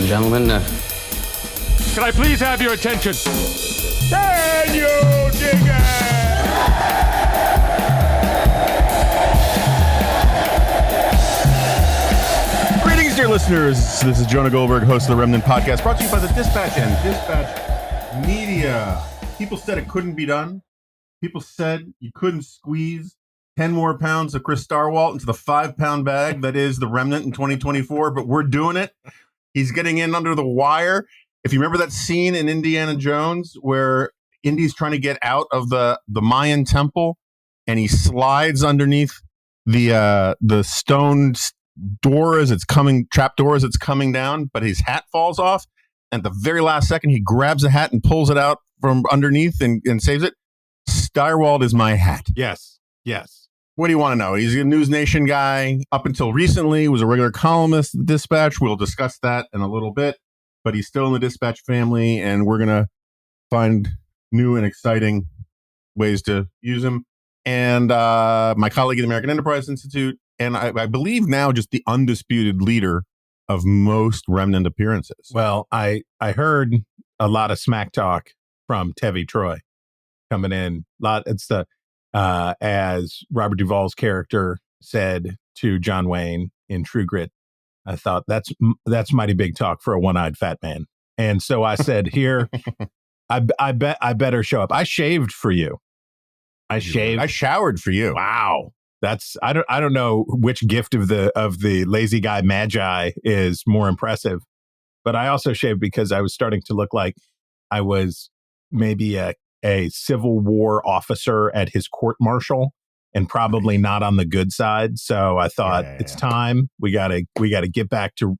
and gentlemen. Can I please have your attention? Can you dig it? Greetings, dear listeners. This is Jonah Goldberg, host of the Remnant podcast, brought to you by the Dispatch and Dispatch Media. People said it couldn't be done. People said you couldn't squeeze 10 more pounds of Chris Stirewalt into the 5-pound bag that is the Remnant in 2024, but we're doing it. He's getting in under the wire. If you remember that scene in Indiana Jones where Indy's trying to get out of the Mayan temple and he slides underneath the stone door as it's coming, trap door as it's coming down, but his hat falls off. And at the very last second, he grabs the hat and pulls it out from underneath and saves it. Stirewalt is my hat. Yes. What do you want to know? He's a News Nation guy. Up until recently, was a regular columnist at the Dispatch. We'll discuss that in a little bit. But he's still in the Dispatch family, and we're going to find new and exciting ways to use him. And my colleague at the American Enterprise Institute, and I believe now just the undisputed leader of most Remnant appearances. Well, I heard a lot of smack talk from Tevi Troy coming in. It's the as Robert Duvall's character said to John Wayne in True Grit. I thought that's mighty big talk for a one-eyed fat man. And so I said, here, I bet I better show up. I shaved for you. I showered for you. Wow. I don't know which gift of the lazy guy magi is more impressive, but I also shaved because I was starting to look like I was maybe a Civil War officer at his court martial and probably not on the good side. So I thought it's time. We gotta get back to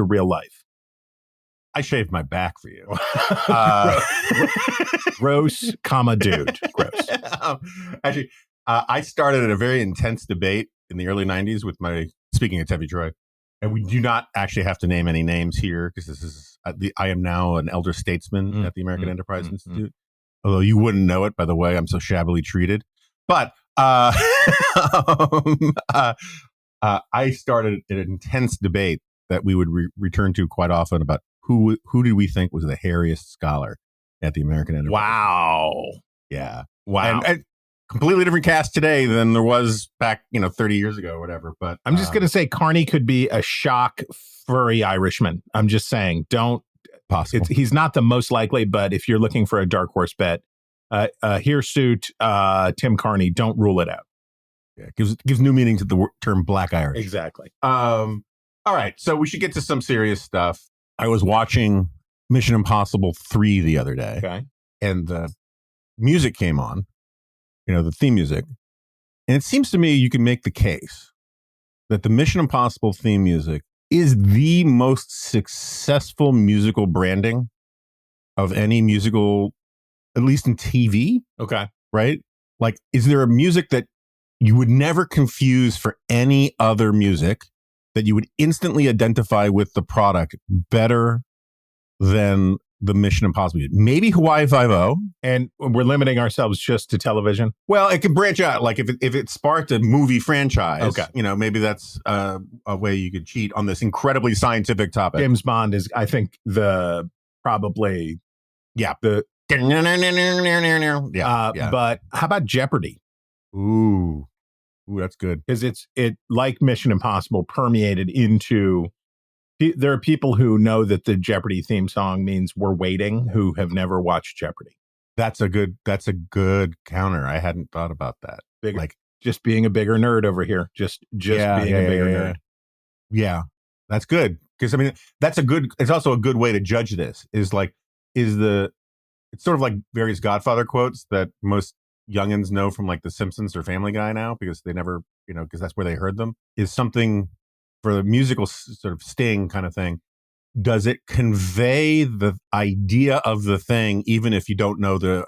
real life. I shaved my back for you. Gross, dude. Gross. Actually, I started a very intense debate in the early 90s with speaking of Tevi Troy, and we do not actually have to name any names here because this is, I am now an elder statesman at the American Enterprise Institute. Although you wouldn't know it, by the way, I'm so shabbily treated. But I started an intense debate that we would return to quite often about who did we think was the hairiest scholar at the American Enterprise. Wow. Yeah. Wow. And completely different cast today than there was back, 30 years ago or whatever. But I'm just going to say Carney could be a shock furry Irishman. I'm just saying, don't. Possible. He's not the most likely, but if you're looking for a dark horse bet, hirsute Tim Carney, don't rule it out. Yeah, gives new meaning to the term Black Irish. Exactly. All right, so we should get to some serious stuff. I was watching Mission Impossible 3 the other day, okay, and the music came on, the theme music, and it seems to me you can make the case that the Mission Impossible theme music is the most successful musical branding of any musical, at least in TV. Okay. Right? Like, is there a music that you would never confuse for any other music that you would instantly identify with the product better than the Mission Impossible? Maybe Hawaii Five-0. And we're limiting ourselves just to television. Well, it can branch out. Like if it sparked a movie franchise, okay, maybe that's a way you could cheat on this incredibly scientific topic. James Bond is, I think, the. But how about Jeopardy? Ooh, that's good. Because it like Mission Impossible permeated into. There are people who know that the Jeopardy theme song means we're waiting, who have never watched Jeopardy. That's a good counter. I hadn't thought about that. Just being a bigger nerd over here. Just being a bigger nerd. Yeah, that's good. Because it's also a good way to judge this. It's sort of like various Godfather quotes that most youngins know from like The Simpsons or Family Guy now because they never, because that's where they heard them. Is something for the musical sort of sting kind of thing. Does it convey the idea of the thing, even if you don't know the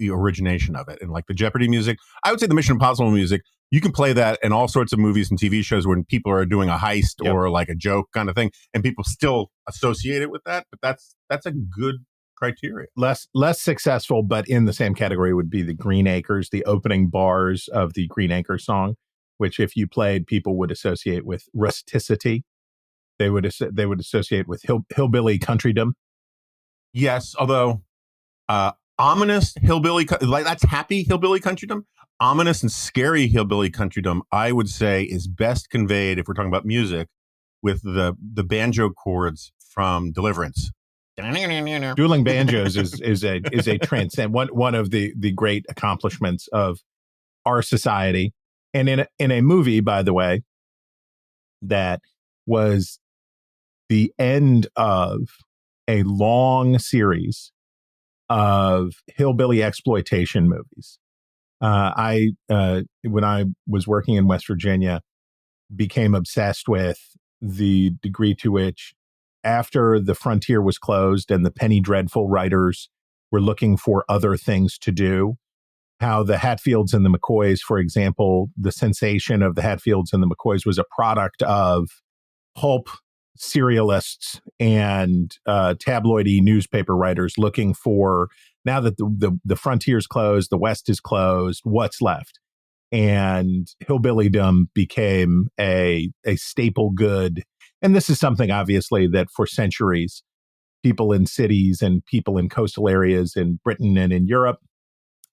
origination of it? And like the Jeopardy music, I would say the Mission Impossible music, you can play that in all sorts of movies and TV shows when people are doing a heist or like a joke kind of thing, and people still associate it with that. But that's a good criteria. Less successful, but in the same category would be the Green Acres, the opening bars of the Green Acres song, which if you played, people would associate with rusticity. they would associate with hillbilly countrydom. Yes, although ominous hillbilly, like that's happy hillbilly countrydom. Ominous and scary hillbilly countrydom, I would say, is best conveyed, if we're talking about music, with the banjo chords from Deliverance. Dueling banjos is a transcend one of the great accomplishments of our society, and in a movie, by the way, that was the end of a long series of hillbilly exploitation movies. When I was working in West Virginia, became obsessed with the degree to which, after the frontier was closed and the penny dreadful writers were looking for other things to do, how the Hatfields and the McCoys, for example, the sensation of the Hatfields and the McCoys was a product of pulp serialists and tabloidy newspaper writers looking for, now that the frontier's closed, the West is closed, what's left? And hillbillydom became a staple good. And this is something, obviously, that for centuries, people in cities and people in coastal areas in Britain and in Europe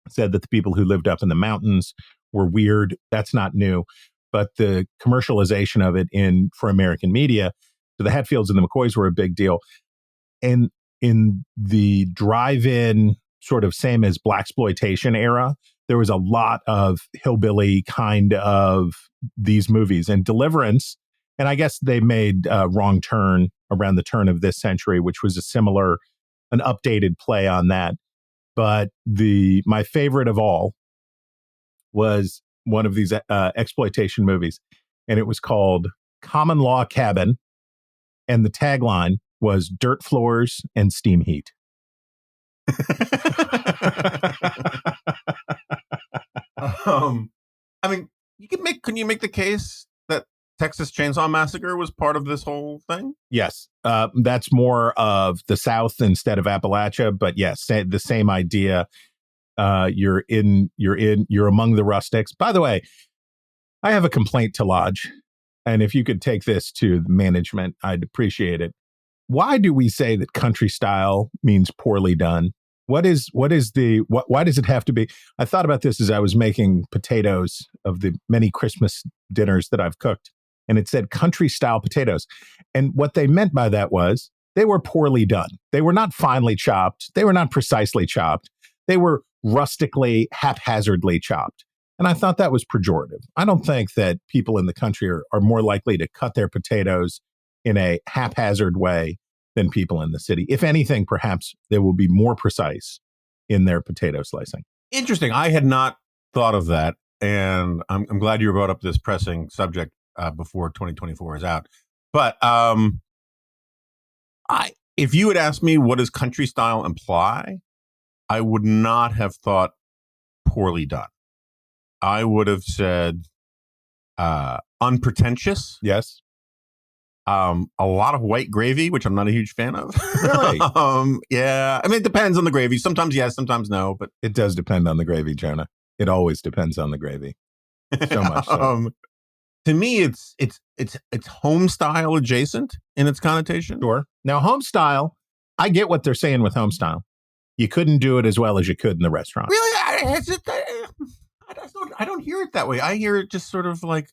said that the people who lived up in the mountains were weird. That's not new. But the commercialization of it for American media, so the Hatfields and the McCoys were a big deal. And in the drive-in, sort of same as blaxploitation era, there was a lot of hillbilly kind of these movies. And Deliverance, and I guess they made Wrong Turn around the turn of this century, which was an updated play on that. But my favorite of all was one of these exploitation movies, and it was called Common Law Cabin, and the tagline was dirt floors and steam heat. I mean, can you make the case that Texas Chainsaw Massacre was part of this whole thing? Yes, that's more of the South instead of Appalachia, but yes, the same idea. You're among the rustics. By the way, I have a complaint to lodge, and if you could take this to management, I'd appreciate it. Why do we say that country style means poorly done? Why does it have to be? I thought about this as I was making potatoes of the many Christmas dinners that I've cooked, and it said country style potatoes. And what they meant by that was they were poorly done. They were not finely chopped. They were not precisely chopped. They were rustically, haphazardly chopped. And I thought that was pejorative. I don't think that people in the country are more likely to cut their potatoes in a haphazard way than people in the city. If anything, perhaps they will be more precise in their potato slicing. Interesting. I had not thought of that. And I'm glad you brought up this pressing subject before 2024 is out. But if you had asked me what does country style imply, I would not have thought poorly done. I would have said unpretentious. Yes. A lot of white gravy, which I'm not a huge fan of. Really? Yeah. I mean, it depends on the gravy. Sometimes yes, sometimes no. But it does depend on the gravy, Jonah. It always depends on the gravy. So much so. To me, it's home style adjacent in its connotation. Sure. Now, home style, I get what they're saying with home style. You couldn't do it as well as you could in the restaurant. Really? I don't hear it that way. I hear it just sort of like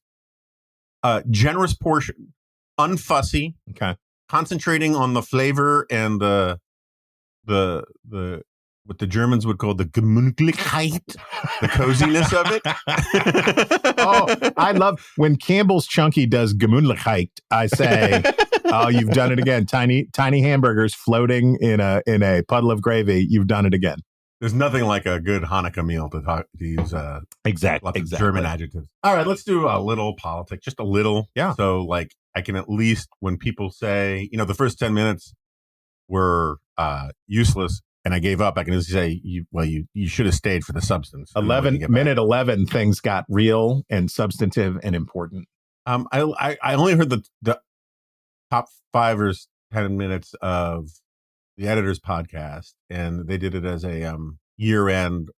generous portion, unfussy, okay, concentrating on the flavor and the what the Germans would call the Gemütlichkeit, the coziness of it. Oh, I love when Campbell's Chunky does Gemütlichkeit. I say, oh, you've done it again. Tiny hamburgers floating in a puddle of gravy. You've done it again. There's nothing like a good Hanukkah meal to use exactly German adjectives. All right, let's do a little politics, just a little. Yeah. So like I can at least, when people say, the first 10 minutes were useless and I gave up, I can just say, you should have stayed for the substance. 11, things got real and substantive and important. I only heard the top 5 or 10 minutes of the editor's podcast, and they did it as a year-end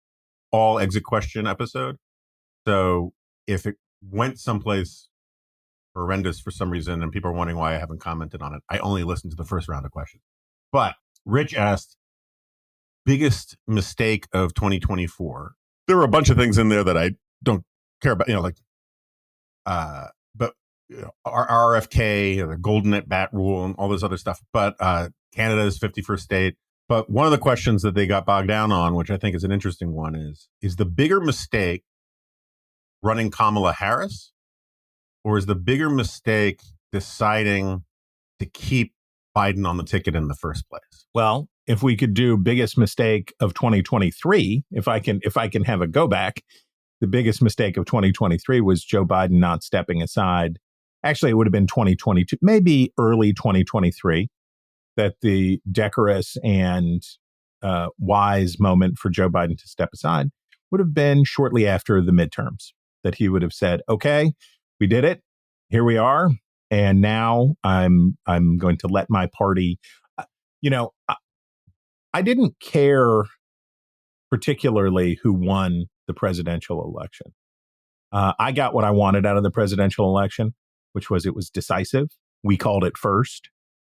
all exit question episode. So if it went someplace horrendous for some reason, and people are wondering why I haven't commented on it. I only listened to the first round of questions. But Rich asked, biggest mistake of 2024. There were a bunch of things in there that I don't care about, but our RFK, the golden at bat rule, and all this other stuff. But Canada's 51st state. But one of the questions that they got bogged down on, which I think is an interesting one, is the bigger mistake running Kamala Harris, or is the bigger mistake deciding to keep Biden on the ticket in the first place? Well, if we could do biggest mistake of 2023, if I can have a go back, the biggest mistake of 2023 was Joe Biden not stepping aside. Actually, it would have been 2022, maybe early 2023, that the decorous and wise moment for Joe Biden to step aside would have been shortly after the midterms, that he would have said, okay, we did it. Here we are. And now I'm going to let my party, I didn't care particularly who won the presidential election. I got what I wanted out of the presidential election, which was it was decisive. We called it first.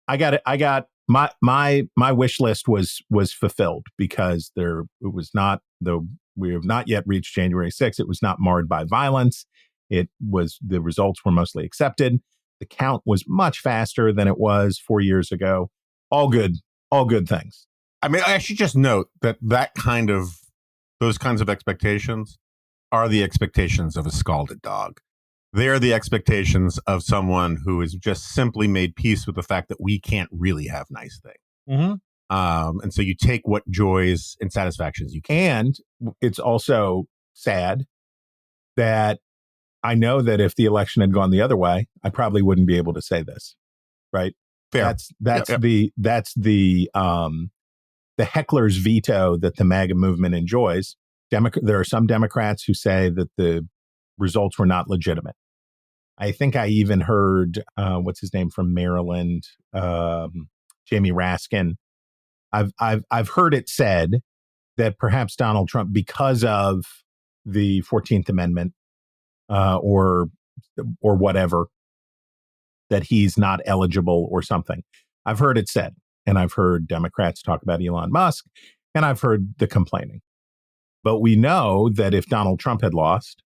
I got my wish list was fulfilled because we have not yet reached January 6th. It was not marred by violence. The results were mostly accepted. The count was much faster than it was 4 years ago. All good things. I mean, I should just note that those kinds of expectations are the expectations of a scalded dog. They're the expectations of someone who has just simply made peace with the fact that we can't really have nice things. Mm-hmm. And so you take what joys and satisfactions you can. And it's also sad that I know that if the election had gone the other way, I probably wouldn't be able to say this, right? Fair. That's the heckler's veto that the MAGA movement enjoys. There are some Democrats who say that the results were not legitimate. I think I even heard what's his name from Maryland, Jamie Raskin. I've heard it said that perhaps Donald Trump, because of the 14th Amendment or whatever, that he's not eligible or something. I've heard it said, and I've heard Democrats talk about Elon Musk, and I've heard the complaining. But we know that if Donald Trump had lost,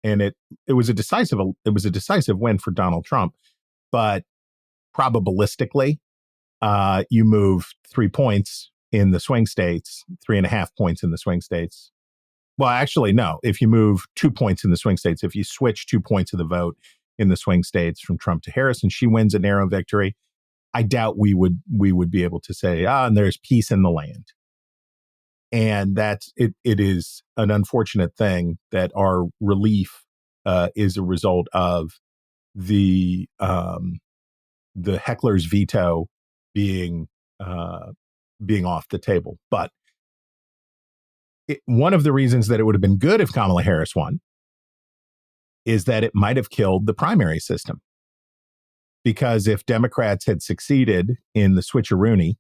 and it was a decisive win for Donald Trump, but probabilistically, you move 3 points in the swing states, 3.5 points in the swing states. Well, actually, no. If you move 2 points in the swing states, if you switch 2 points of the vote in the swing states from Trump to Harris, and she wins a narrow victory, I doubt we would be able to say, and there's peace in the land. And that's it. It is an unfortunate thing that our relief is a result of the heckler's veto being off the table. But one of the reasons that it would have been good if Kamala Harris won is that it might have killed the primary system. Because if Democrats had succeeded in the switcheroony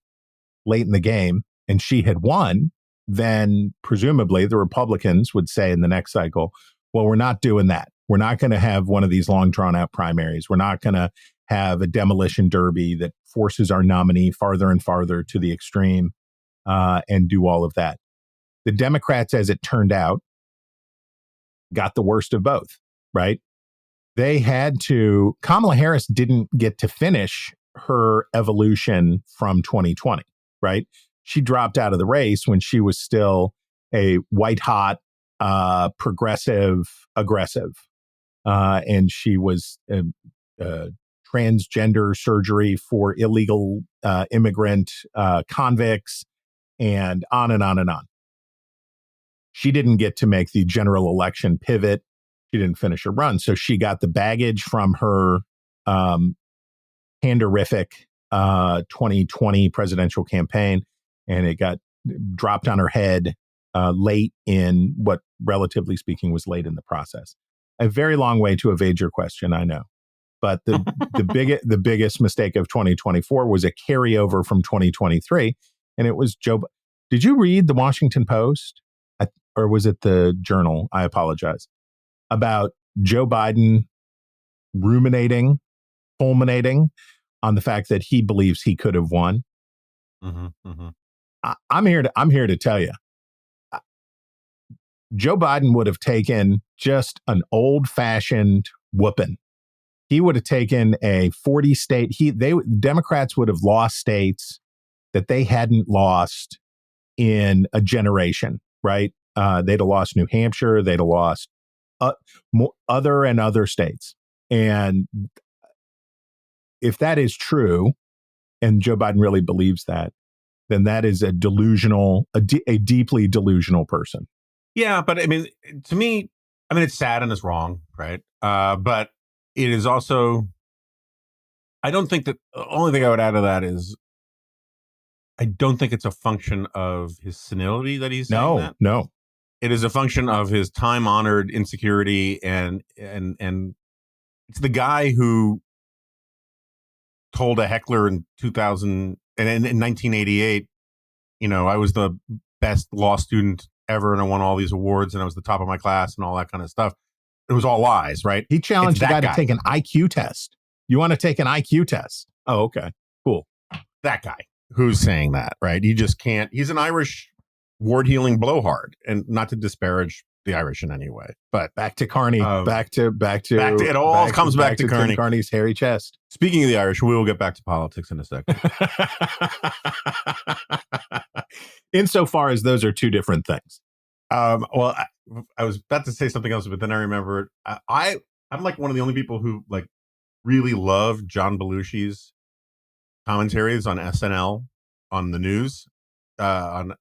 late in the game and she had won, then presumably the Republicans would say in the next cycle, well, we're not doing that. We're not going to have one of these long drawn out primaries. We're not going to have a demolition derby that forces our nominee farther and farther to the extreme and do all of that. The Democrats, as it turned out, got the worst of both, right? Kamala Harris didn't get to finish her evolution from 2020, right? She dropped out of the race when she was still a white hot, progressive, aggressive. And she was transgender surgery for illegal immigrant convicts and on and on and on. She didn't get to make the general election pivot. She didn't finish her run. So she got the baggage from her panderific 2020 presidential campaign, and it got dropped on her head late in what, relatively speaking, was late in the process. A very long way to evade your question, I know. But the biggest mistake of 2024 was a carryover from 2023, and it was Joe. Did you read the Washington Post, or was it the Journal? I apologize. About Joe Biden ruminating, fulminating on the fact that he believes he could have won. I'm here to tell you, Joe Biden would have taken just an old-fashioned whooping. He would have taken a 40-state. Democrats would have lost states that they hadn't lost in a generation, right? They'd have lost New Hampshire. They'd have lost other states. And if that is true, and Joe Biden really believes that, then that is a deeply delusional person. Yeah, but I mean, to me, I mean, it's sad and it's wrong, right? But it is also, I don't think that, the only thing I would add to that is, I don't think it's a function of his senility that he's saying that. No. It is a function of his time-honored insecurity, and it's the guy who told a heckler in 2000 and in 1988, I was the best law student ever, and I won all these awards, and I was the top of my class, and all that kind of stuff. It was all lies, right? He challenged the guy to take an IQ test. You want to take an IQ test? Oh, okay, cool. That guy who's saying that, right? He just can't. He's an Irish ward-healing blowhard, and not to disparage the Irish in any way, but back to Carney, back to it all comes back to Carney. Carney's hairy chest. Speaking of the Irish, we will get back to politics in a second. Insofar as those are two different things. Well, I was about to say something else, but then I remembered. I'm like one of the only people who like really love John Belushi's commentaries on SNL on the news, on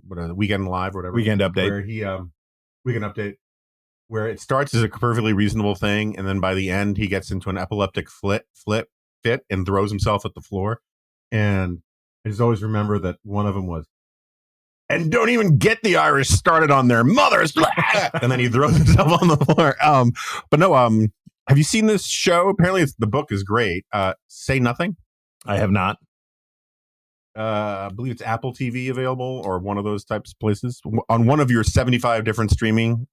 what are the Weekend Live or whatever, Weekend Update, where he Weekend Update, where it starts as a perfectly reasonable thing, and then by the end he gets into an epileptic fit and throws himself at the floor. And I just always remember that one of them was, and don't even get the Irish started on their mothers. And then he throws himself on the floor. But no, have you seen this show? Apparently the book is great. Say Nothing. I have not. I believe it's Apple TV available, or one of those types of places, on one of your 75 different streaming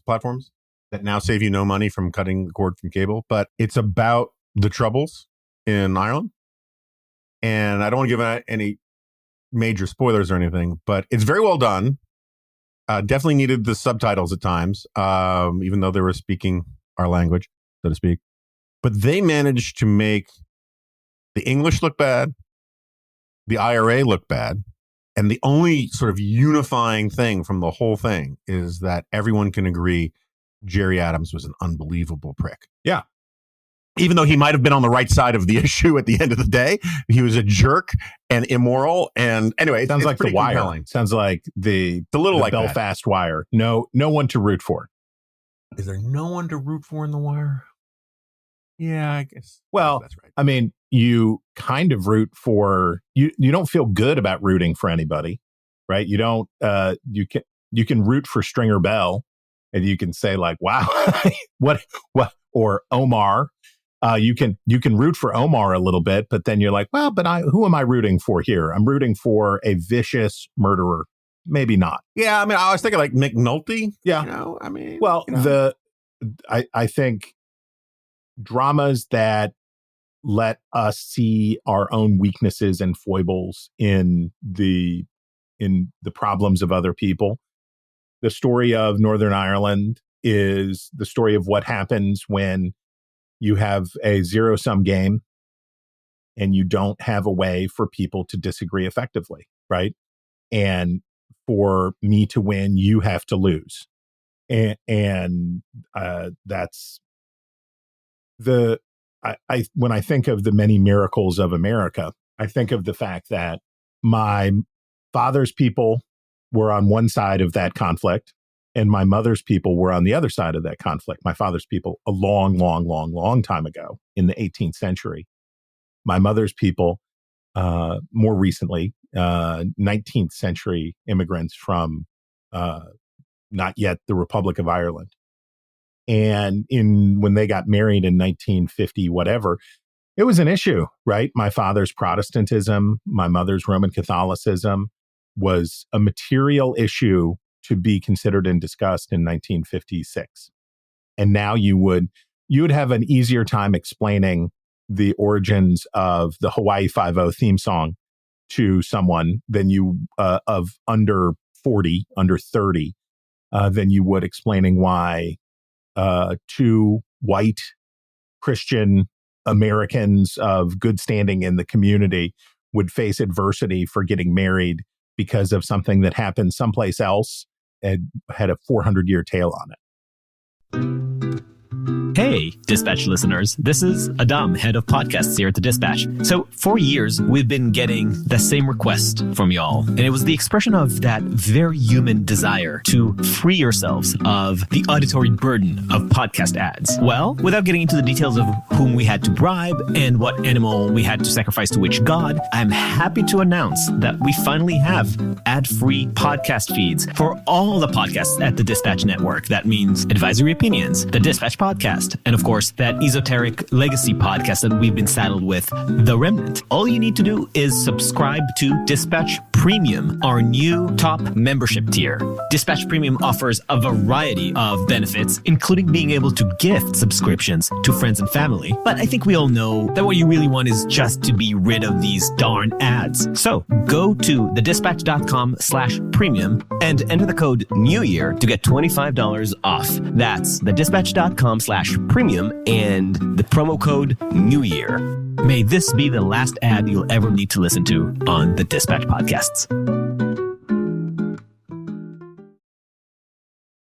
platforms that now save you no money from cutting the cord from cable. But it's about the Troubles in Ireland. And I don't want to give any major spoilers or anything, but it's very well done. Definitely needed the subtitles at times, even though they were speaking our language, so to speak. But they managed to make the English look bad, the IRA look bad, and the only sort of unifying thing from the whole thing is that everyone can agree Jerry Adams was an unbelievable prick. Yeah. Even though he might have been on the right side of the issue at the end of the day, he was a jerk and immoral. And anyway, sounds like The Wire. Compelling. Sounds like the like Belfast that. Wire. No one to root for. Is there no one to root for in The Wire? Yeah, I guess. Well, that's right. I mean, you kind of root for you. You don't feel good about rooting for anybody, right? You don't. You can root for Stringer Bell, and you can say like, "Wow, what?" Or Omar. You can root for Omar a little bit, but then you're like, well, but who am I rooting for here? I'm rooting for a vicious murderer. Maybe not. Yeah, I mean, I was thinking like McNulty. Yeah, I mean, well, I think dramas that let us see our own weaknesses and foibles in the problems of other people. The story of Northern Ireland is the story of what happens when you have a zero-sum game and you don't have a way for people to disagree effectively, right? And for me to win, you have to lose. And that's when I think of the many miracles of America, I think of the fact that my father's people were on one side of that conflict, and my mother's people were on the other side of that conflict. My father's people a long, long, long, long time ago in the 18th century. My mother's people more recently, 19th century immigrants from not yet the Republic of Ireland. And when they got married in 1950, whatever, it was an issue, right? My father's Protestantism, my mother's Roman Catholicism was a material issue to be considered and discussed in 1956. And now you would you would have an easier time explaining the origins of the Hawaii Five-0 theme song to someone than you of under 40, under 30, than you would explaining why two white Christian Americans of good standing in the community would face adversity for getting married because of something that happened someplace else and had a 400-year tail on it. Hey, Dispatch listeners. This is Adam, head of podcasts here at the Dispatch. So for years, we've been getting the same request from y'all. And it was the expression of that very human desire to free yourselves of the auditory burden of podcast ads. Well, without getting into the details of whom we had to bribe and what animal we had to sacrifice to which god, I'm happy to announce that we finally have ad-free podcast feeds for all the podcasts at the Dispatch Network. That means Advisory Opinions, the Dispatch Podcast, and of course, that esoteric legacy podcast that we've been saddled with, The Remnant. All you need to do is subscribe to Dispatch Premium, our new top membership tier. Dispatch Premium offers a variety of benefits, including being able to gift subscriptions to friends and family. But I think we all know that what you really want is just to be rid of these darn ads. So go to thedispatch.com/premium and enter the code NEWYEAR to get $25 off. That's thedispatch.com/premium and the promo code NEWYEAR. May this be the last ad you'll ever need to listen to on the Dispatch podcasts.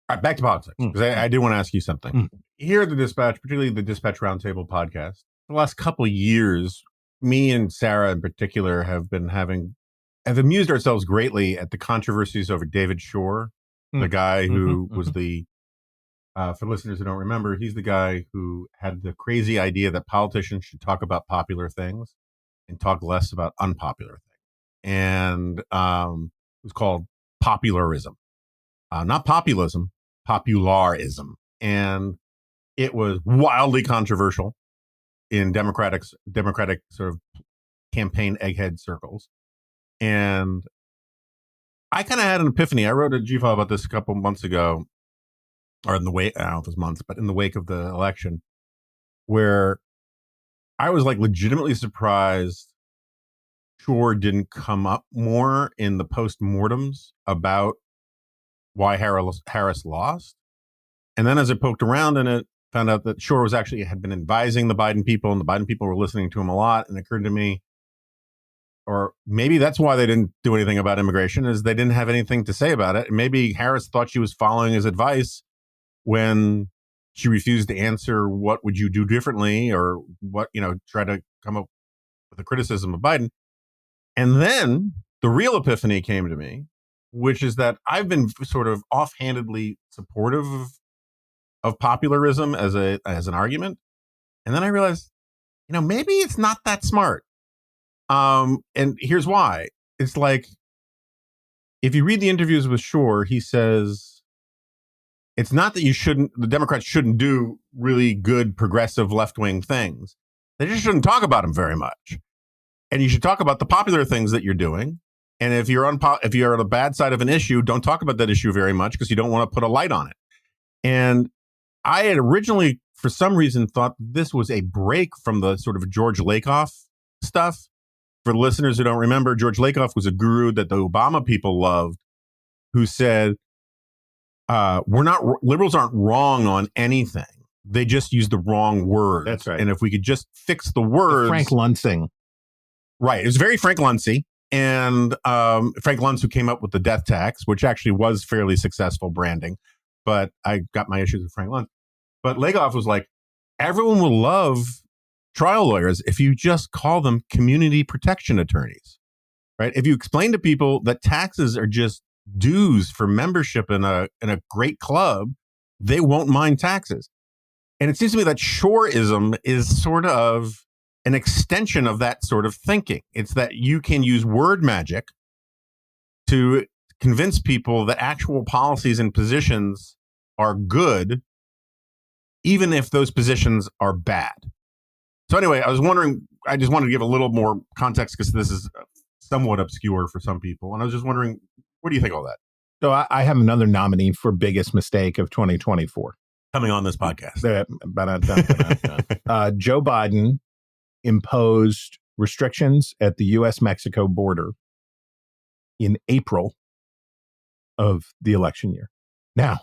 All right, back to politics, because I do want to ask you something. Here at the Dispatch, particularly the Dispatch Roundtable podcast, the last couple of years, me and Sarah in particular have amused ourselves greatly at the controversies over David Shore, the guy who was the, for listeners who don't remember, he's the guy who had the crazy idea that politicians should talk about popular things and talk less about unpopular things. And it was called popularism. Not populism, popularism. And it was wildly controversial in democratic sort of campaign egghead circles. And I kind of had an epiphany. I wrote a G-file about this a couple months ago, or in the wake, I don't know if it was months, but in the wake of the election, where I was like legitimately surprised Shore didn't come up more in the post-mortems about why Harris lost. And then as I poked around in it, found out that Shore had been advising the Biden people, and the Biden people were listening to him a lot. And it occurred to me, or maybe that's why they didn't do anything about immigration, is they didn't have anything to say about it. And maybe Harris thought she was following his advice when she refused to answer what would you do differently, or what, try to come up with a criticism of Biden. And then the real epiphany came to me, which is that I've been sort of offhandedly supportive of popularism as an argument. And then I realized, maybe it's not that smart. And here's why. It's like, if you read the interviews with Shore, he says, it's not that the Democrats shouldn't do really good progressive left-wing things. They just shouldn't talk about them very much. And you should talk about the popular things that you're doing. And if you're on the bad side of an issue, don't talk about that issue very much, because you don't want to put a light on it. And I had originally, for some reason, thought this was a break from the sort of George Lakoff stuff. For listeners who don't remember, George Lakoff was a guru that the Obama people loved, who said, liberals aren't wrong on anything. They just use the wrong words. That's right. And if we could just fix the words. Frank Lunsing. Right. It was very Frank Lunsey. And Frank Luntz, who came up with the death tax, which actually was fairly successful branding. But I got my issues with Frank Luntz. But Lakoff was like, everyone will love trial lawyers if you just call them community protection attorneys, right? If you explain to people that taxes are just dues for membership in a great club, they won't mind taxes. And it seems to me that Shoreism is sort of an extension of that sort of thinking. It's that you can use word magic to convince people that actual policies and positions are good, even if those positions are bad. So anyway, I just wanted to give a little more context, because this is somewhat obscure for some people. And I was just wondering, what do you think of all that? So I have another nominee for biggest mistake of 2024. Coming on this podcast. Joe Biden imposed restrictions at the U.S.-Mexico border in April of the election year. Now,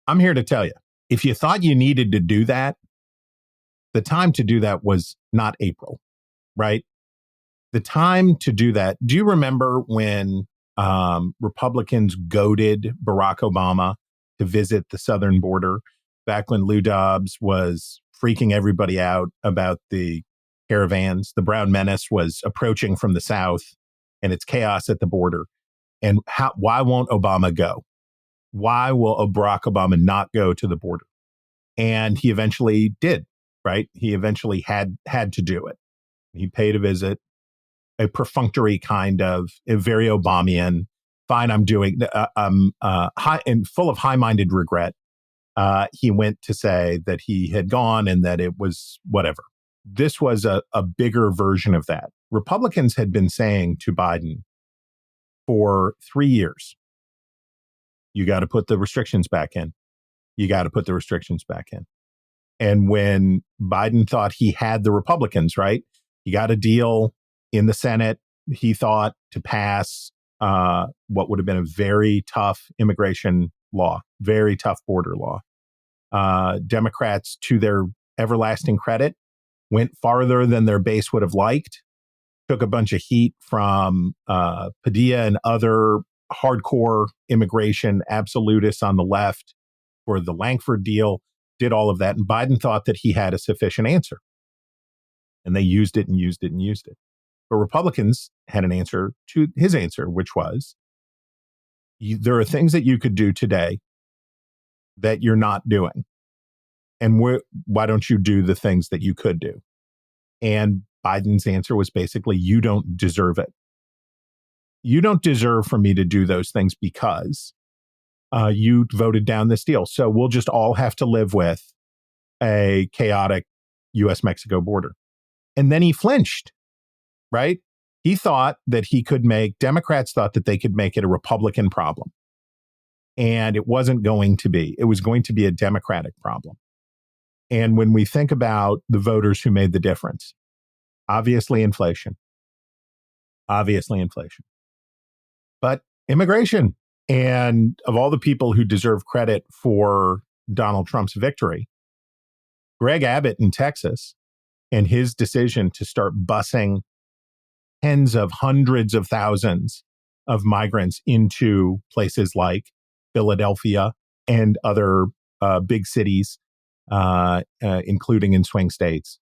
I'm here to tell you, if you thought you needed to do that, the time to do that was not April, right? The time to do that. Do you remember when Republicans goaded Barack Obama to visit the southern border back when Lou Dobbs was freaking everybody out about the caravans? The Brown Menace was approaching from the south and it's chaos at the border. And why won't Obama go? Why will Barack Obama not go to the border? And he eventually did, right? He eventually had to do it. He paid a visit, a perfunctory kind of, a very Obamian, fine, I'm doing, high and full of high-minded regret. He went to say that he had gone and that it was whatever. This was a bigger version of that. Republicans had been saying to Biden for 3 years, you got to put the restrictions back in. You got to put the restrictions back in. And when Biden thought he had the Republicans, right? He got a deal in the Senate, he thought, to pass what would have been a very tough immigration law, very tough border law. Democrats, to their everlasting credit, went farther than their base would have liked, took a bunch of heat from Padilla and other hardcore immigration absolutists on the left for the Langford deal, did all of that. And Biden thought that he had a sufficient answer. And they used it and used it and used it. But Republicans had an answer to his answer, which was, there are things that you could do today that you're not doing. And why don't you do the things that you could do? And Biden's answer was basically, you don't deserve it. You don't deserve for me to do those things because you voted down this deal. So we'll just all have to live with a chaotic U.S.-Mexico border. And then he flinched, right? He thought that Democrats thought that they could make it a Republican problem. And it wasn't going to be. It was going to be a Democratic problem. And when we think about the voters who made the difference, obviously inflation. But immigration. And of all the people who deserve credit for Donald Trump's victory, Greg Abbott in Texas and his decision to start busing tens of hundreds of thousands of migrants into places like Philadelphia and other big cities, including in swing states,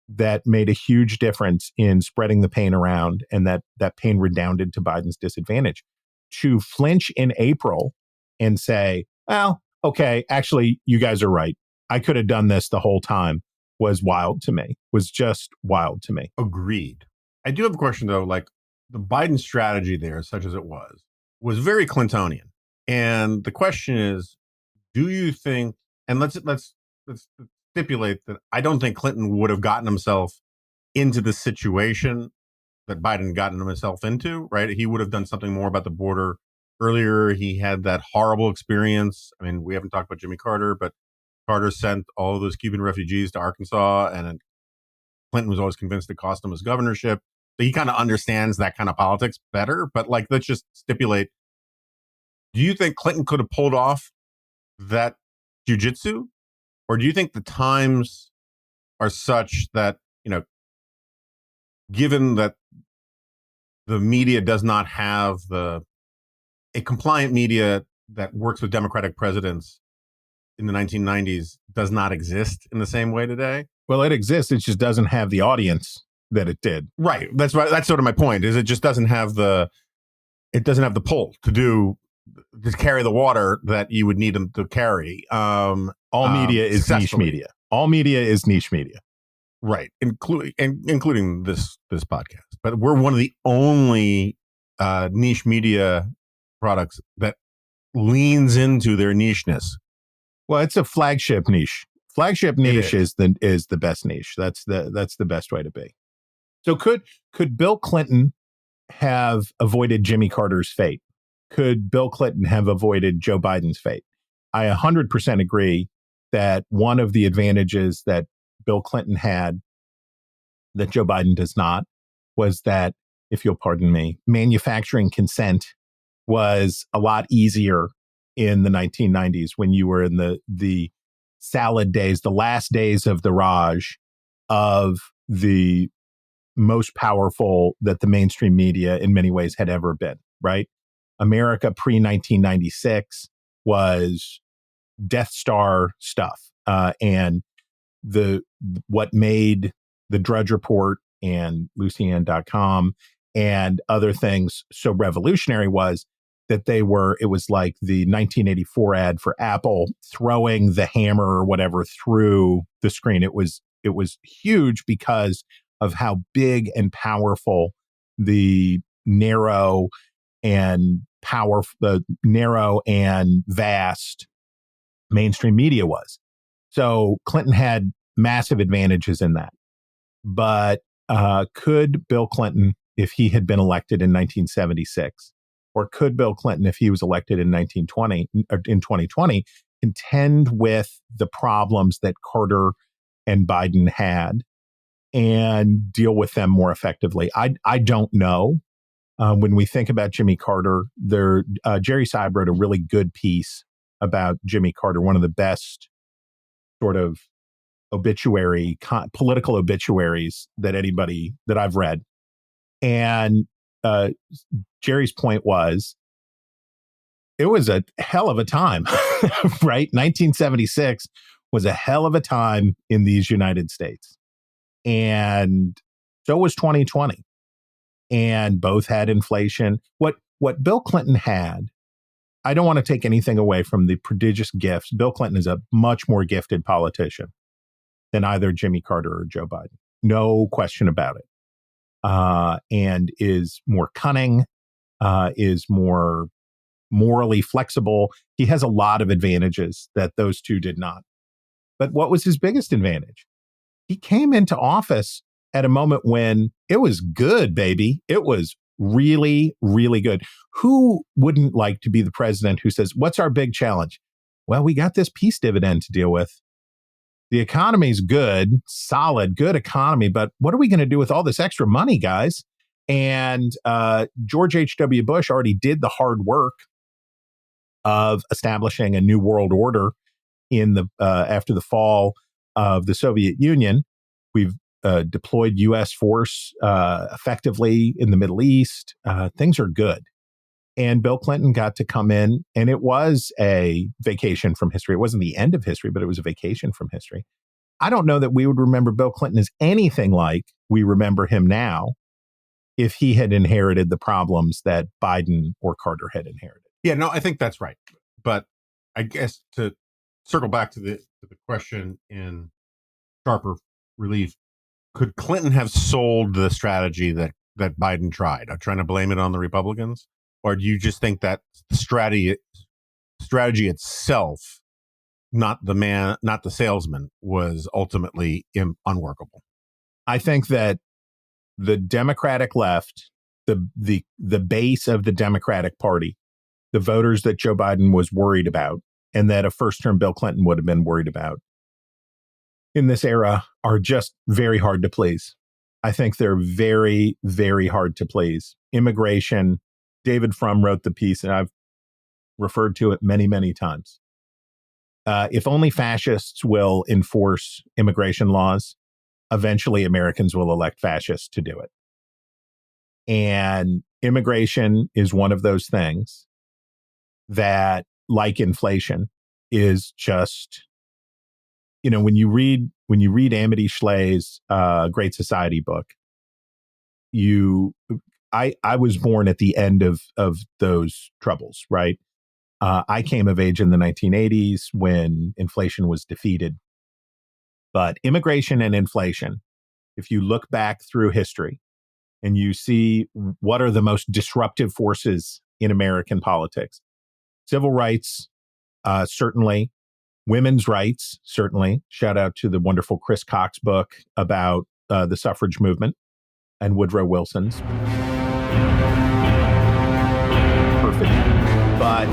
that made a huge difference in spreading the pain around, and that pain redounded to Biden's disadvantage. To flinch in April and say, well, okay, actually, you guys are right. I could have done this the whole time was wild to me, was just wild to me. Agreed. I do have a question, though. Like, the Biden strategy there, such as it was very Clintonian. And the question is, do you think, and let's stipulate that I don't think Clinton would have gotten himself into the situation that Biden gotten himself into, right? He would have done something more about the border earlier. He had that horrible experience. I mean, we haven't talked about Jimmy Carter, but Carter sent all of those Cuban refugees to Arkansas, and Clinton was always convinced it cost him his governorship. So he kind of understands that kind of politics better. But like, let's just stipulate, do you think Clinton could have pulled off that jujitsu? Or do you think the times are such that, given that the media does not have a compliant media that works with Democratic presidents in the 1990s does not exist in the same way today? Well, it exists. It just doesn't have the audience that it did. Right. That's right. That's sort of my point, is it just doesn't have the pull to carry the water that you would need them to carry. All media is niche media. All media is niche media. Right. Including this podcast. But we're one of the only niche media products that leans into their nicheness. Well, it's a flagship niche. Flagship niche is the best niche. That's the best way to be. So could Bill Clinton have avoided Jimmy Carter's fate? Could Bill Clinton have avoided Joe Biden's fate? I 100% agree that one of the advantages that Bill Clinton had that Joe Biden does not was that, if you'll pardon me, manufacturing consent was a lot easier in the 1990s when you were in the salad days, the last days of the Raj of the most powerful that the mainstream media in many ways had ever been, right? America pre-1996 was Death Star stuff. And what made the Drudge Report and Lucianne.com and other things so revolutionary was that it was like the 1984 ad for Apple throwing the hammer or whatever through the screen. It was huge because of how big and powerful the narrow and vast mainstream media was. So Clinton had massive advantages in that. But could Bill Clinton, if he had been elected in 1976, or could Bill Clinton, if he was elected in 2020, contend with the problems that Carter and Biden had and deal with them more effectively? I don't know. When we think about Jimmy Carter, Jerry Seib wrote a really good piece about Jimmy Carter, one of the best sort of political obituaries that I've read. And Jerry's point was, it was a hell of a time, right? 1976 was a hell of a time in these United States. And so was 2020. And both had inflation. What Bill Clinton had, I don't want to take anything away from the prodigious gifts. Bill Clinton is a much more gifted politician than either Jimmy Carter or Joe Biden. No question about it. And is more cunning, is more morally flexible. He has a lot of advantages that those two did not. But what was his biggest advantage? He came into office at a moment when it was good, baby. It was really, really good. Who wouldn't like to be the president who says, what's our big challenge? Well, we got this peace dividend to deal with. The economy's good, solid, good economy, but what are we going to do with all this extra money, guys? And George H.W. Bush already did the hard work of establishing a new world order after the fall of the Soviet Union. We've deployed U.S. force effectively in the Middle East. Things are good. And Bill Clinton got to come in, and it was a vacation from history. It wasn't the end of history, but it was a vacation from history. I don't know that we would remember Bill Clinton as anything like we remember him now if he had inherited the problems that Biden or Carter had inherited. Yeah, no, I think that's right. But I guess to circle back to the question in sharper relief, could Clinton have sold the strategy that Biden tried? I'm trying to blame it on the Republicans. Or do you just think that the strategy itself, not the salesman, was ultimately unworkable? I think that the Democratic left, the base of the Democratic Party, the voters that Joe Biden was worried about, and that a first-term Bill Clinton would have been worried about in this era, are just very hard to please. I think they're very, very hard to please. Immigration. David Frum wrote the piece, and I've referred to it many, many times. If only fascists will enforce immigration laws, eventually Americans will elect fascists to do it. And immigration is one of those things that, like inflation, is just, when you read Amity Schleye's Great Society book, I was born at the end of those troubles, right? I came of age in the 1980s when inflation was defeated. But immigration and inflation, if you look back through history and you see what are the most disruptive forces in American politics, civil rights, certainly, women's rights, certainly. Shout out to the wonderful Chris Cox book about the suffrage movement and Woodrow Wilson's. Perfect. But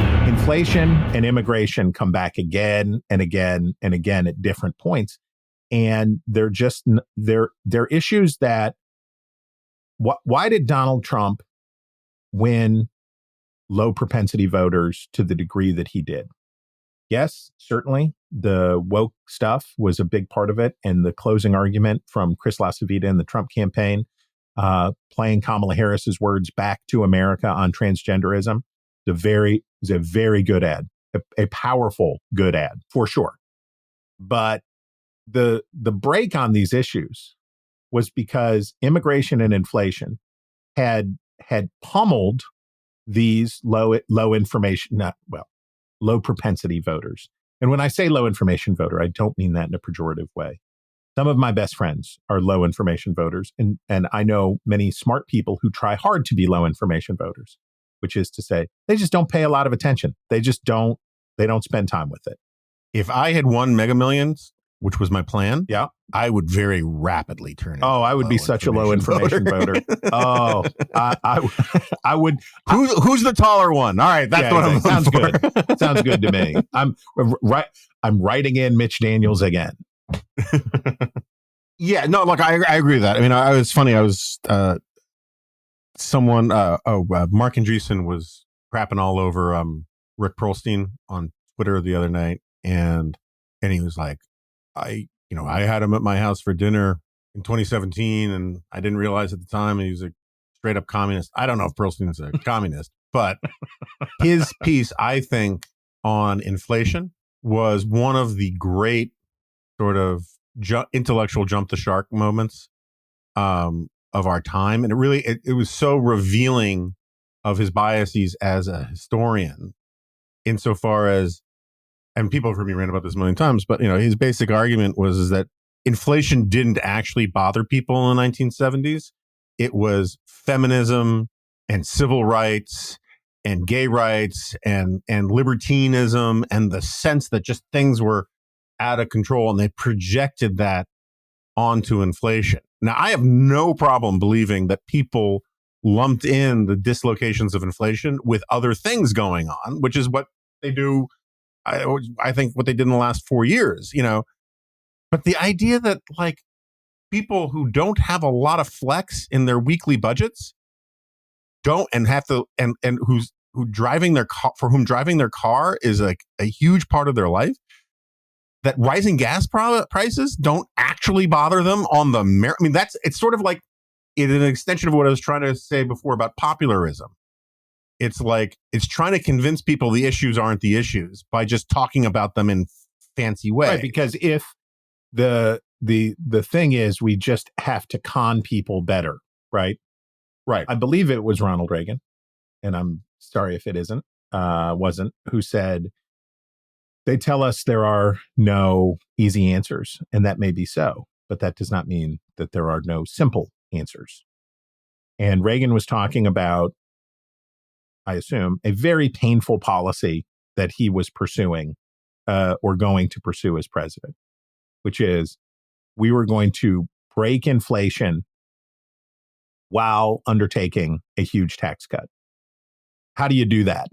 inflation and immigration come back again and again and again at different points. And they're just, they're issues that, why did Donald Trump win low propensity voters to the degree that he did? Yes, certainly the woke stuff was a big part of it. And the closing argument from Chris Lasavita in the Trump campaign, playing Kamala Harris's words back to America on transgenderism, is a very good ad, a powerful good ad for sure. But the break on these issues was because immigration and inflation had pummeled these low propensity voters. And when I say low information voter, I don't mean that in a pejorative way. Some of my best friends are low information voters, and I know many smart people who try hard to be low information voters, which is to say they just don't pay a lot of attention. They don't spend time with it. If I had won Mega Millions, which was my plan, yeah, I would very rapidly turn. Oh, I would be such a low information voter. Oh, I would. Who's the taller one? All right, that's what I'm sounds for. Good. Sounds good to me. I'm writing in Mitch Daniels again. Yeah, no, look, I agree with that. I mean, it's funny. I was Mark Andreessen was crapping all over Rick Perlstein on Twitter the other night, and he was like, I had him at my house for dinner in 2017, and I didn't realize at the time he was a straight up communist. I don't know if Perlstein is a communist, but his piece, I think, on inflation was one of the great sort of intellectual jump the shark moments of our time. And it was so revealing of his biases as a historian, insofar as, and people have heard me rant about this a million times, but his basic argument was that inflation didn't actually bother people in the 1970s. It was feminism and civil rights and gay rights and libertinism, and the sense that just things were out of control, and they projected that onto inflation. Now, I have no problem believing that people lumped in the dislocations of inflation with other things going on, which is what they do. I think what they did in the last 4 years, but the idea that like people who don't have a lot of flex in their weekly budgets don't, and have to, and who driving their car, for whom driving their car is like a huge part of their life, that rising gas prices don't actually bother them on the merit. I mean, it's sort of like it's an extension of what I was trying to say before about popularism. It's like, it's trying to convince people the issues aren't the issues by just talking about them in fancy ways. Right, because if the thing is, we just have to con people better, right? Right. I believe it was Ronald Reagan, and I'm sorry if it wasn't, who said, they tell us there are no easy answers, and that may be so, but that does not mean that there are no simple answers. And Reagan was talking about, I assume, a very painful policy that he was pursuing or going to pursue as president, which is we were going to break inflation while undertaking a huge tax cut. How do you do that?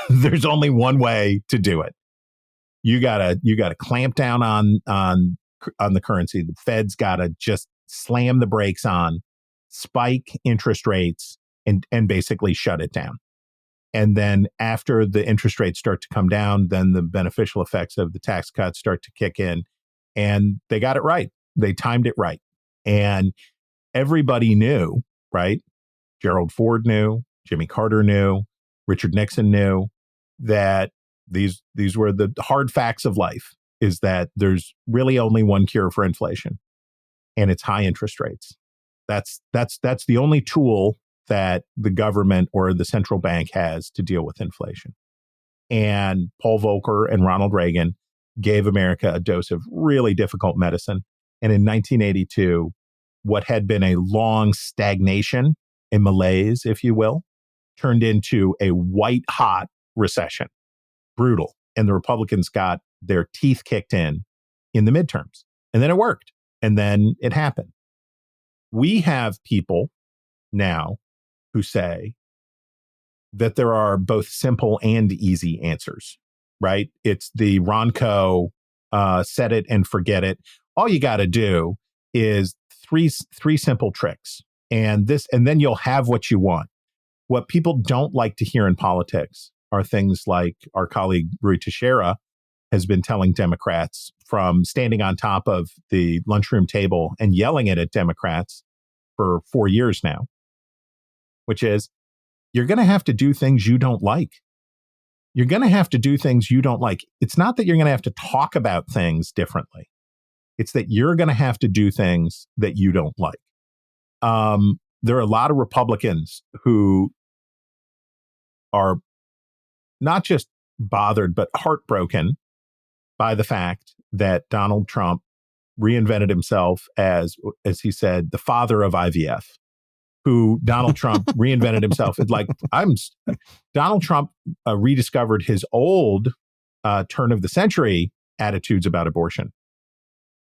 There's only one way to do it. You gotta clamp down on the currency. The Fed's gotta just slam the brakes on, spike interest rates, and basically shut it down. And then after the interest rates start to come down, then the beneficial effects of the tax cuts start to kick in. And they got it right. They timed it right. And everybody knew, right? Gerald Ford knew, Jimmy Carter knew, Richard Nixon knew that these were the hard facts of life, is that there's really only one cure for inflation, and it's high interest rates. That's the only tool that the government or the central bank has to deal with inflation. And Paul Volcker and Ronald Reagan gave America a dose of really difficult medicine. And in 1982, what had been a long stagnation, a malaise, if you will, turned into a white-hot recession. Brutal. And the Republicans got their teeth kicked in the midterms. And then it worked. And then it happened. We have people now who say, that there are both simple and easy answers, right? It's the Ronco, set it and forget it. All you got to do is three simple tricks, and then you'll have what you want. What people don't like to hear in politics are things like our colleague Rui Teixeira has been telling Democrats from standing on top of the lunchroom table and yelling it at Democrats for 4 years now, which is, you're going to have to do things you don't like. You're going to have to do things you don't like. It's not that you're going to have to talk about things differently. It's that you're going to have to do things that you don't like. There are a lot of Republicans who are not just bothered, but heartbroken by the fact that Donald Trump reinvented himself as he said, the father of IVF. Who Donald Trump reinvented himself. Donald Trump rediscovered his old turn of the century attitudes about abortion.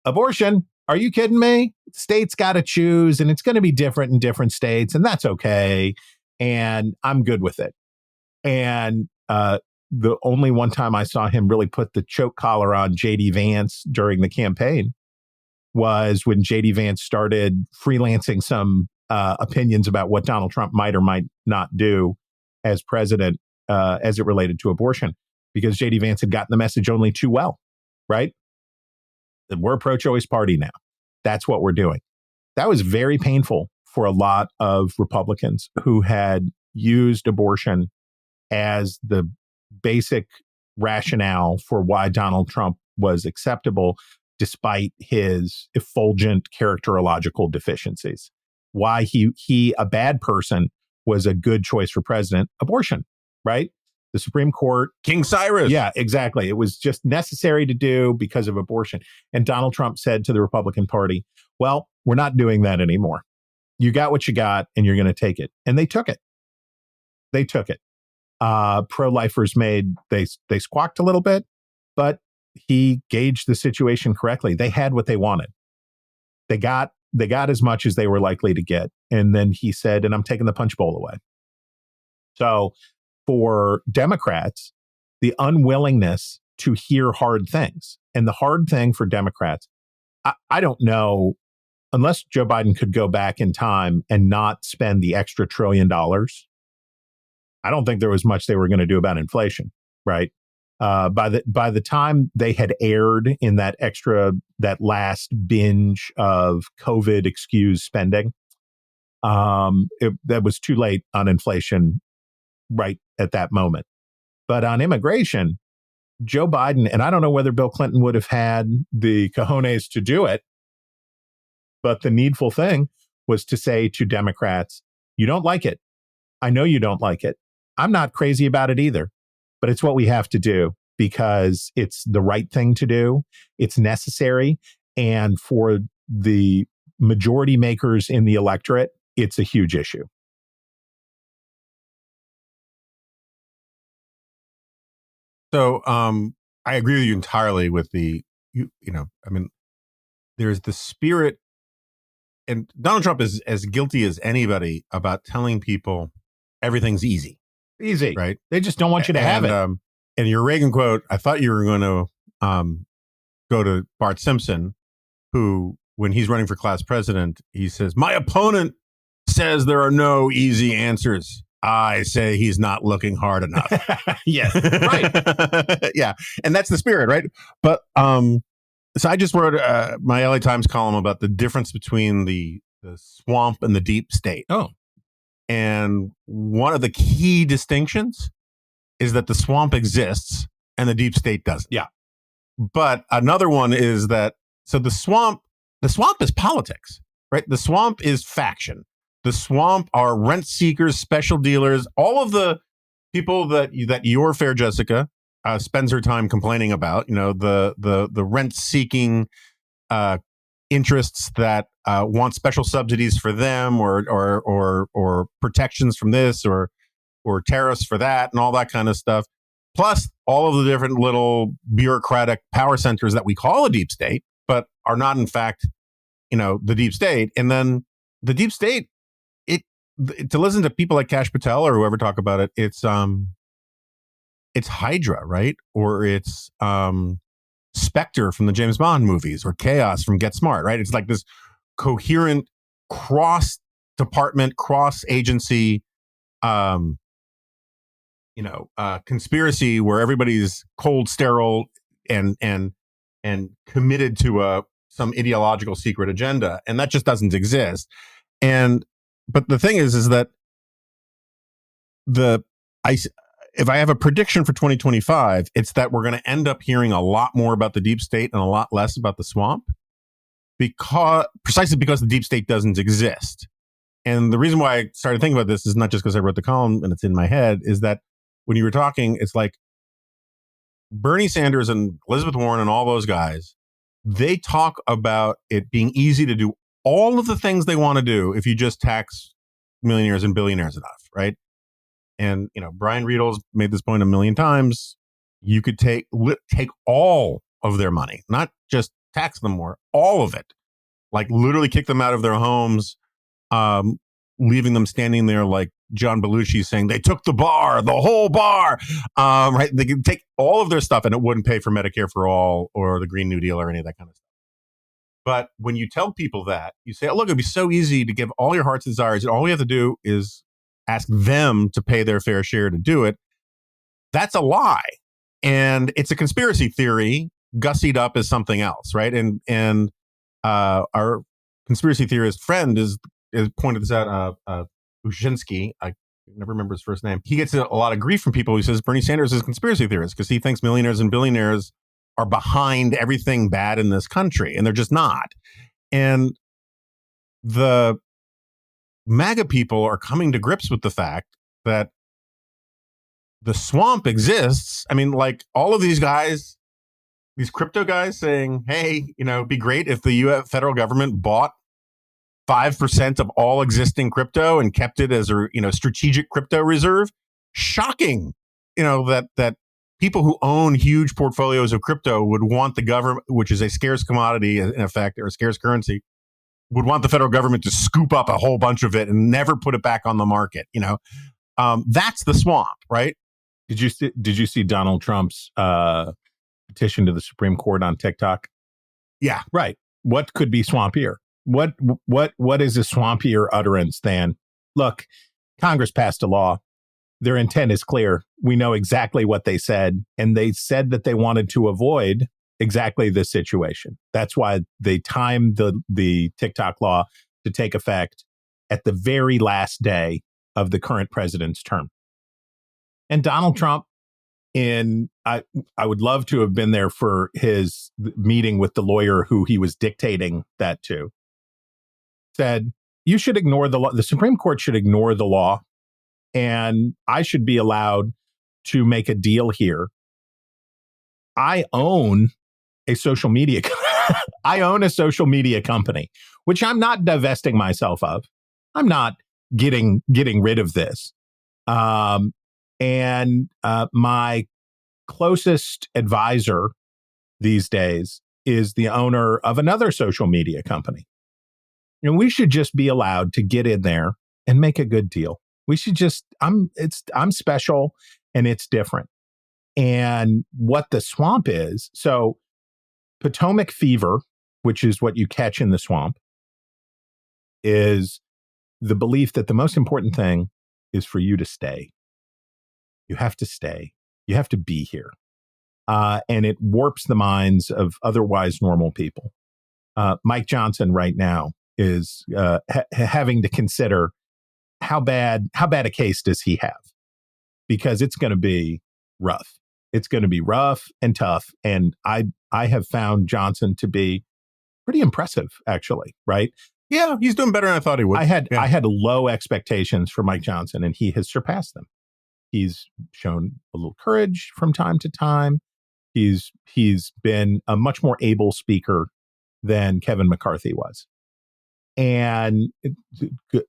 Abortion? Are you kidding me? States got to choose, and it's going to be different in different states, and that's okay. And I'm good with it. And the only one time I saw him really put the choke collar on J.D. Vance during the campaign was when J.D. Vance started freelancing some opinions about what Donald Trump might or might not do as president as it related to abortion, because J.D. Vance had gotten the message only too well, right? We're a pro-choice party now. That's what we're doing. That was very painful for a lot of Republicans who had used abortion as the basic rationale for why Donald Trump was acceptable, despite his effulgent characterological deficiencies. Why he, a bad person, was a good choice for president. Abortion, right? The Supreme Court. King Cyrus. Yeah, exactly. It was just necessary to do because of abortion. And Donald Trump said to the Republican Party, well, we're not doing that anymore. You got what you got, and you're going to take it. And they took it. They took it. Pro-lifers they squawked a little bit, but he gauged the situation correctly. They had what they wanted. They got as much as they were likely to get. And then he said, and I'm taking the punch bowl away. So for Democrats, the unwillingness to hear hard things, and the hard thing for Democrats, I don't know, unless Joe Biden could go back in time and not spend the extra $1 trillion, I don't think there was much they were going to do about inflation, right? By the time they had aired in that last binge of COVID excused spending, that was too late on inflation right at that moment. But on immigration, Joe Biden, and I don't know whether Bill Clinton would have had the cojones to do it, but the needful thing was to say to Democrats, you don't like it. I know you don't like it. I'm not crazy about it either. But it's what we have to do because it's the right thing to do. It's necessary. And for the majority makers in the electorate, it's a huge issue. So I agree with you entirely with there's the spirit, and Donald Trump is as guilty as anybody about telling people everything's easy. Easy. Right? They just don't want you to have it. And your Reagan quote, I thought you were going to go to Bart Simpson, who, when he's running for class president, he says, my opponent says there are no easy answers. I say he's not looking hard enough. Yes, right. Yeah. And that's the spirit, right? But so I just wrote my LA Times column about the difference between the swamp and the deep state. Oh. And one of the key distinctions is that the swamp exists and the deep state doesn't. Yeah. But another one is that, so the swamp is politics, right? The swamp is faction. The swamp are rent seekers, special dealers, all of the people that your fair Jessica spends her time complaining about, the rent seeking interests that want special subsidies for them or protections from this or tariffs for that and all that kind of stuff. Plus all of the different little bureaucratic power centers that we call a deep state, but are not in fact, the deep state. And then the deep state, to listen to people like Kash Patel or whoever talk about it, it's Hydra, right? Or it's Spectre from the James Bond movies, or Chaos from Get Smart, right? It's like this coherent cross-department, cross-agency, conspiracy where everybody's cold, sterile, and committed to some ideological secret agenda, and that just doesn't exist. But the thing is that if I have a prediction for 2025, it's that we're going to end up hearing a lot more about the deep state and a lot less about the swamp, precisely because the deep state doesn't exist. And the reason why I started thinking about this is not just because I wrote the column and it's in my head, is that when you were talking, it's like Bernie Sanders and Elizabeth Warren and all those guys, they talk about it being easy to do all of the things they want to do if you just tax millionaires and billionaires enough, right? And, Brian Riedel's made this point a million times. You could take all of their money, not just tax them more, all of it, like literally kick them out of their homes, leaving them standing there like John Belushi saying they took the whole bar, right? They could take all of their stuff and it wouldn't pay for Medicare for all or the Green New Deal or any of that kind of stuff. But when you tell people that, you say, oh, look, it'd be so easy to give all your heart's desires, and all we have to do is ask them to pay their fair share to do it. That's a lie. And it's a conspiracy theory gussied up as something else, right? And our conspiracy theorist friend is pointed this out, Ushinsky. I never remember his first name. He gets a lot of grief from people who says Bernie Sanders is a conspiracy theorist because he thinks millionaires and billionaires are behind everything bad in this country, and they're just not. And the MAGA people are coming to grips with the fact that the swamp exists. I mean, like all of these guys, these crypto guys saying, hey, it'd be great if the US federal government bought 5% of all existing crypto and kept it as a, strategic crypto reserve. Shocking, that people who own huge portfolios of crypto would want the government, which is a scarce commodity in effect, or a scarce currency, would want the federal government to scoop up a whole bunch of it and never put it back on the market. That's the swamp, right? Did you see Donald Trump's petition to the Supreme Court on TikTok? Yeah, right. What could be swampier? What is a swampier utterance than, look, Congress passed a law. Their intent is clear. We know exactly what they said, and they said that they wanted to avoid exactly this situation. That's why they timed the TikTok law to take effect at the very last day of the current president's term. And Donald Trump, I would love to have been there for his meeting with the lawyer who he was dictating that to, said, you should ignore the law. The Supreme Court should ignore the law, and I should be allowed to make a deal here. I own a social media company, which I'm not divesting myself of. I'm not getting rid of this. And my closest advisor these days is the owner of another social media company. And we should just be allowed to get in there and make a good deal. We should just, I'm special and it's different. And what the swamp is, so Potomac fever, which is what you catch in the swamp, is the belief that the most important thing is for you to stay. You have to stay. You have to be here. And it warps the minds of otherwise normal people. Mike Johnson right now is having to consider how bad a case does he have? Because it's going to be rough. It's going to be rough and tough. And I have found Johnson to be pretty impressive, actually, right? Yeah, he's doing better than I thought he would. I had low expectations for Mike Johnson, and he has surpassed them. He's shown a little courage from time to time. He's been a much more able speaker than Kevin McCarthy was. And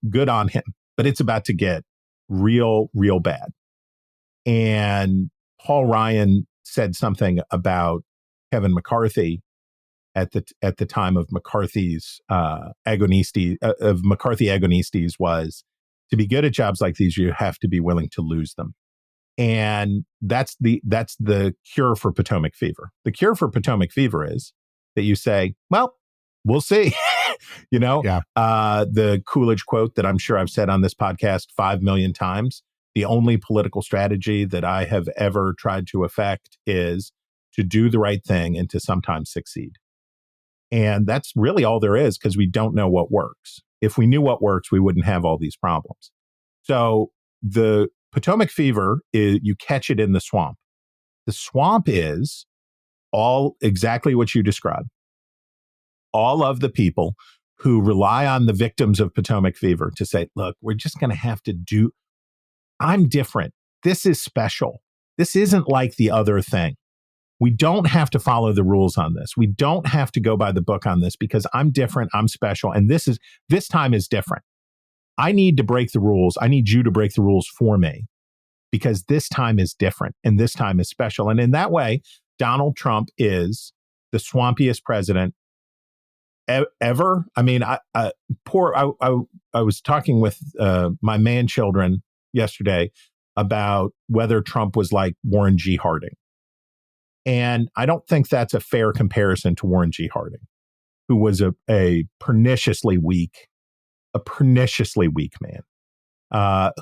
good on him. But it's about to get real bad. And Paul Ryan said something about Kevin McCarthy at the time of McCarthy's McCarthy agonistes was To be good at jobs like these, you have to be willing to lose them. And that's the cure for Potomac fever. The cure for Potomac fever is that you say, well, we'll see. Yeah. The Coolidge quote that I'm sure I've said on this podcast 5 million times, the only political strategy that I have ever tried to effect is to do the right thing and to sometimes succeed. And that's really all there is, because we don't know what works. If we knew what works, we wouldn't have all these problems. So the Potomac fever is, you catch it in the swamp. The swamp is all exactly what you described. All of the people who rely on the victims of Potomac fever to say, look, we're just going to have to do, I'm different. This is special. This isn't like the other thing. We don't have to follow the rules on this. We don't have to go by the book on this because I'm different. I'm special. And this time is different. I need to break the rules. I need you to break the rules for me because this time is different and this time is special. And in that way, Donald Trump is the swampiest president ever. I mean, I was talking with my man children yesterday about whether Trump was like Warren G. Harding. And I don't think that's a fair comparison to Warren G. Harding, who was a perniciously weak man,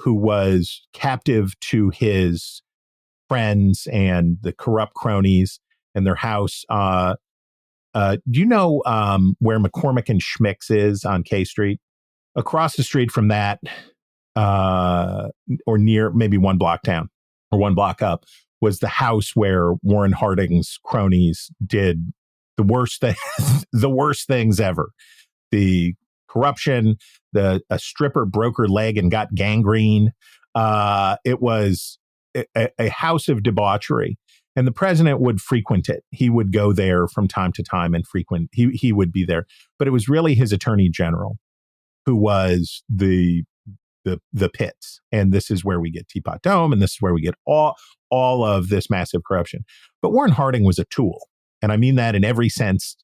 who was captive to his friends and the corrupt cronies in their house. Do you know where McCormick and Schmick's is on K Street? Across the street from that, or near, maybe one block down or one block up, was the house where Warren Harding's cronies did the worst things ever. The corruption, a stripper broke her leg and got gangrene. It was a house of debauchery. And the president would frequent it. He would go there from time to time and he would be there. But it was really his attorney general who was the pits. And this is where we get Teapot Dome, and this is where we get all of this massive corruption. But Warren Harding was a tool. And I mean that in every sense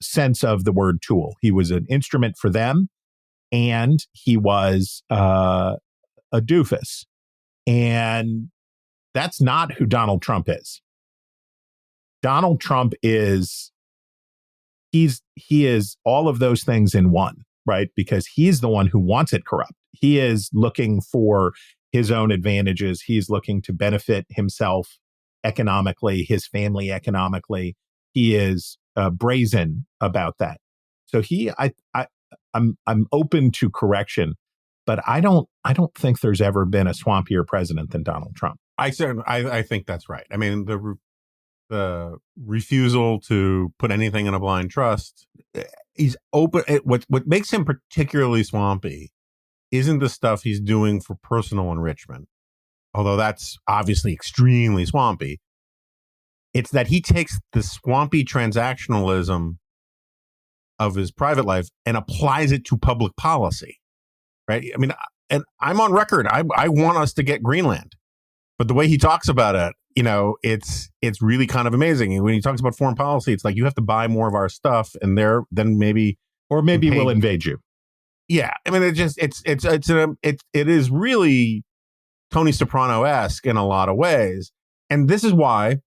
of the word tool. He was an instrument for them, and he was a doofus. And that's not who Donald Trump is. Donald Trump is, he is all of those things in one, right? Because he's the one who wants it corrupt. He is looking for his own advantages. He's looking to benefit himself economically, his family economically. He is brazen about that. So I'm open to correction, but I don't think there's ever been a swampier president than Donald Trump. I think that's right. I mean, the refusal to put anything in a blind trust. He's open. What makes him particularly swampy isn't the stuff he's doing for personal enrichment, although that's obviously extremely swampy. It's that he takes the swampy transactionalism of his private life and applies it to public policy, right? I mean, and I'm on record. I want us to get Greenland, but the way he talks about it, it's really kind of amazing. And when he talks about foreign policy, it's like you have to buy more of our stuff, and then maybe we'll invade you. Yeah, I mean, it is really Tony Soprano-esque in a lot of ways, and this is why,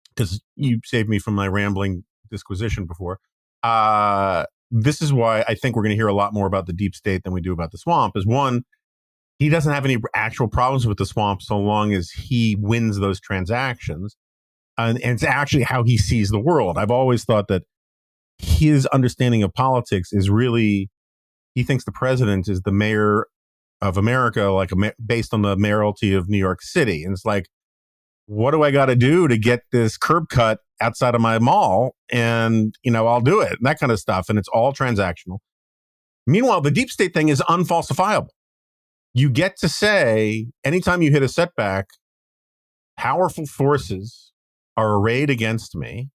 because you saved me from my rambling disquisition before. This is why I think we're going to hear a lot more about the deep state than we do about the swamp. Is one, he doesn't have any actual problems with the swamp so long as he wins those transactions, and it's actually how he sees the world. I've always thought that his understanding of politics is really, he thinks the president is the mayor of America, like based on the mayoralty of New York City. And it's like, what do I got to do to get this curb cut outside of my mall? And, I'll do it, and that kind of stuff. And it's all transactional. Meanwhile, the deep state thing is unfalsifiable. You get to say, anytime you hit a setback, powerful forces are arrayed against me.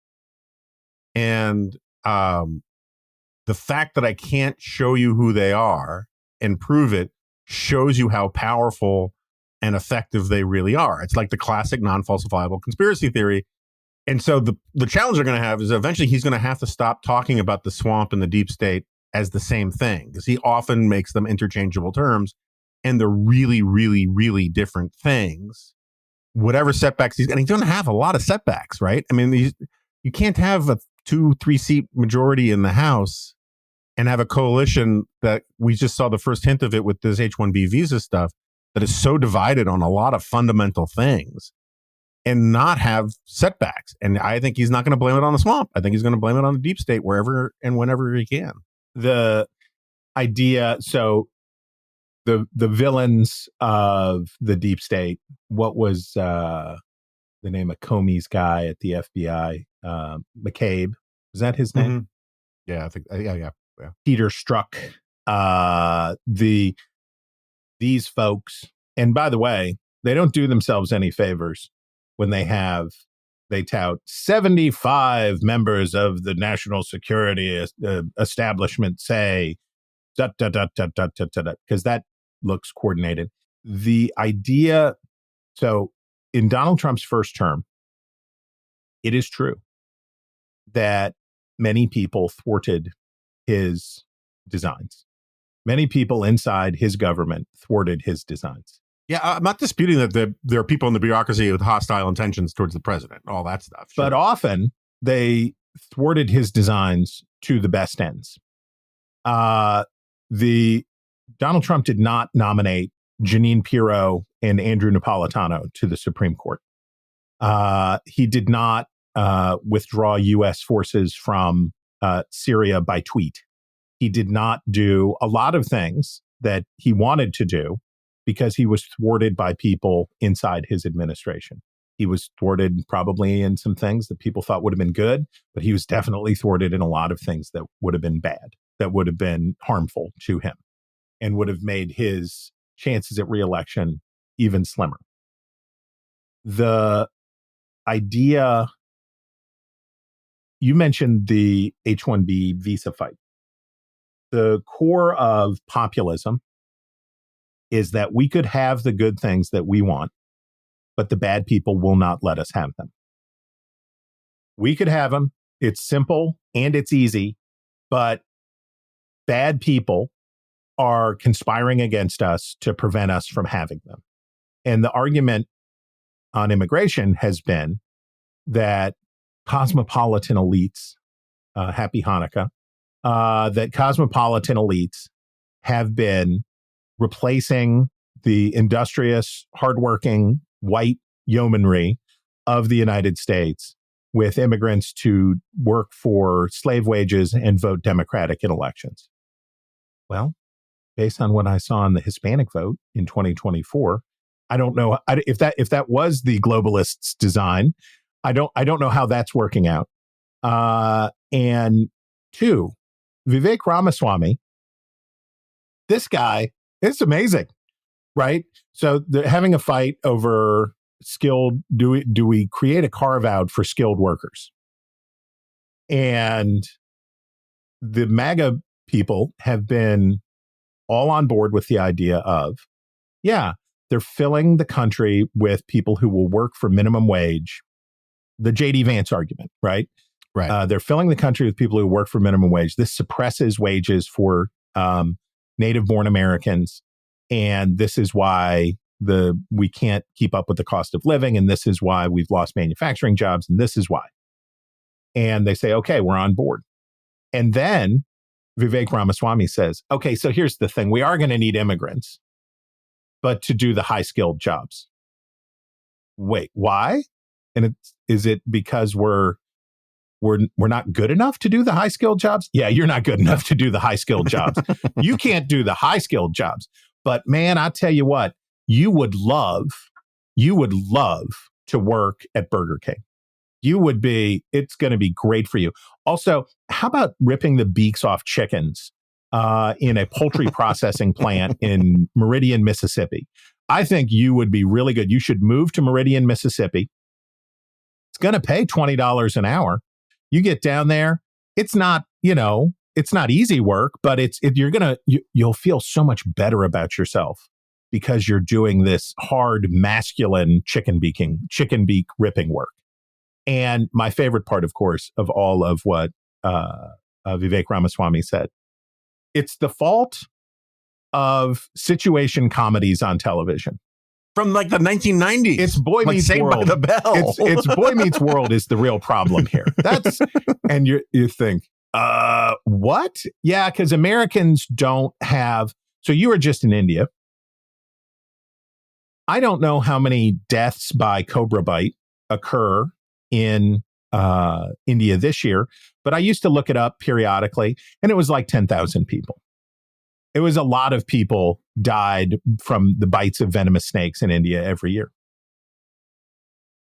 And the fact that I can't show you who they are and prove it shows you how powerful and effective they really are. It's like the classic non-falsifiable conspiracy theory. And so the challenge they're going to have is eventually he's going to have to stop talking about the swamp and the deep state as the same thing, because he often makes them interchangeable terms. and they're really, really, really different things. Whatever setbacks and he's going to have a lot of setbacks, right? I mean, you can't have a 2-3 seat majority in the House and have a coalition that we just saw the first hint of it with this H-1B visa stuff that is so divided on a lot of fundamental things and not have setbacks. And I think he's not going to blame it on the swamp. I think he's going to blame it on the deep state wherever and whenever he can. The idea, so the villains of the deep state, what was the name of Comey's guy at the FBI? McCabe. Was that his name? Mm-hmm. Yeah, I think, yeah. Peter Strzok. These folks, and by the way, they don't do themselves any favors when they tout 75 members of the national security establishment say, because that looks coordinated. The idea, so in Donald Trump's first term, it is true that many people thwarted his designs. Many people inside his government thwarted his designs. Yeah, I'm not disputing that there are people in the bureaucracy with hostile intentions towards the president, all that stuff. Sure. But often they thwarted his designs to the best ends. Donald Trump did not nominate Jeanine Pirro and Andrew Napolitano to the Supreme Court. He did not withdraw U.S. forces from Syria by tweet. He did not do a lot of things that he wanted to do because he was thwarted by people inside his administration. He was thwarted probably in some things that people thought would have been good, but he was definitely thwarted in a lot of things that would have been bad, that would have been harmful to him and would have made his chances at re-election even slimmer. The idea, you mentioned the H-1B visa fight. The core of populism is that we could have the good things that we want, but the bad people will not let us have them. We could have them. It's simple and it's easy, but bad people are conspiring against us to prevent us from having them. And the argument on immigration has been that cosmopolitan elites, happy Hanukkah, that cosmopolitan elites have been replacing the industrious, hardworking, white yeomanry of the United States with immigrants to work for slave wages and vote Democratic in elections. Well, based on what I saw in the Hispanic vote in 2024, I don't know if that was the globalists' design. I don't know how that's working out. And two, Vivek Ramaswamy, this guy, it's amazing, right? So they're having a fight over skilled. Do we create a carve out for skilled workers? And the MAGA people have been all on board with the idea of, yeah, they're filling the country with people who will work for minimum wage. The J.D. Vance argument, right? Right. They're filling the country with people who work for minimum wage. This suppresses wages for native-born Americans, and this is why we can't keep up with the cost of living, and this is why we've lost manufacturing jobs, and this is why. And they say, okay, we're on board. And then Vivek Ramaswamy says, okay, so here's the thing. We are going to need immigrants, but to do the high-skilled jobs. Wait, why? And is it because we're not good enough to do the high skilled jobs? Yeah, you're not good enough to do the high skilled jobs. You can't do the high skilled jobs. But man, I tell you what, you would love to work at Burger King. It's going to be great for you. Also, how about ripping the beaks off chickens in a poultry processing plant in Meridian, Mississippi? I think you would be really good. You should move to Meridian, Mississippi. It's going to pay $20 an hour. You get down there. It's not, it's not easy work, but you'll feel so much better about yourself because you're doing this hard, masculine chicken beak ripping work. And my favorite part, of course, of all of what Vivek Ramaswamy said, it's the fault of situation comedies on television. From like the 1990s. It's Boy Meets Saved World. by the Bell. It's Boy Meets World is the real problem here. And you think, what? Yeah, because Americans don't have. So you were just in India. I don't know how many deaths by cobra bite occur in India this year, but I used to look it up periodically, and it was like 10,000 people. It was a lot of people died from the bites of venomous snakes in India every year.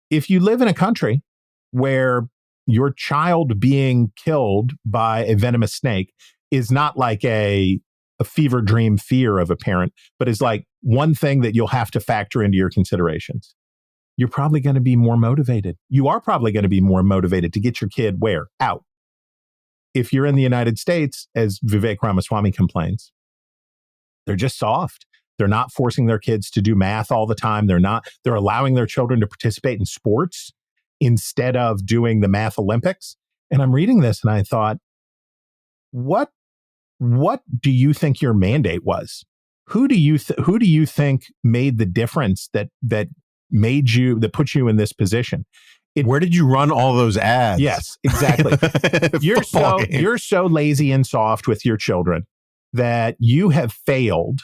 If you live in a country where your child being killed by a venomous snake is not like a fever dream fear of a parent, but is like one thing that you'll have to factor into your considerations, you're probably going to be more motivated. You are probably going to be more motivated to get your kid where? Out. If you're in the United States, as Vivek Ramaswamy complains, they're just soft. They're not forcing their kids to do math all the time. They're allowing their children to participate in sports instead of doing the math Olympics. And I'm reading this and I thought, what do you think your mandate was? Who do you think made the difference that put you in this position? Where did you run all those ads? Yes, exactly. You're so lazy and soft with your children that you have failed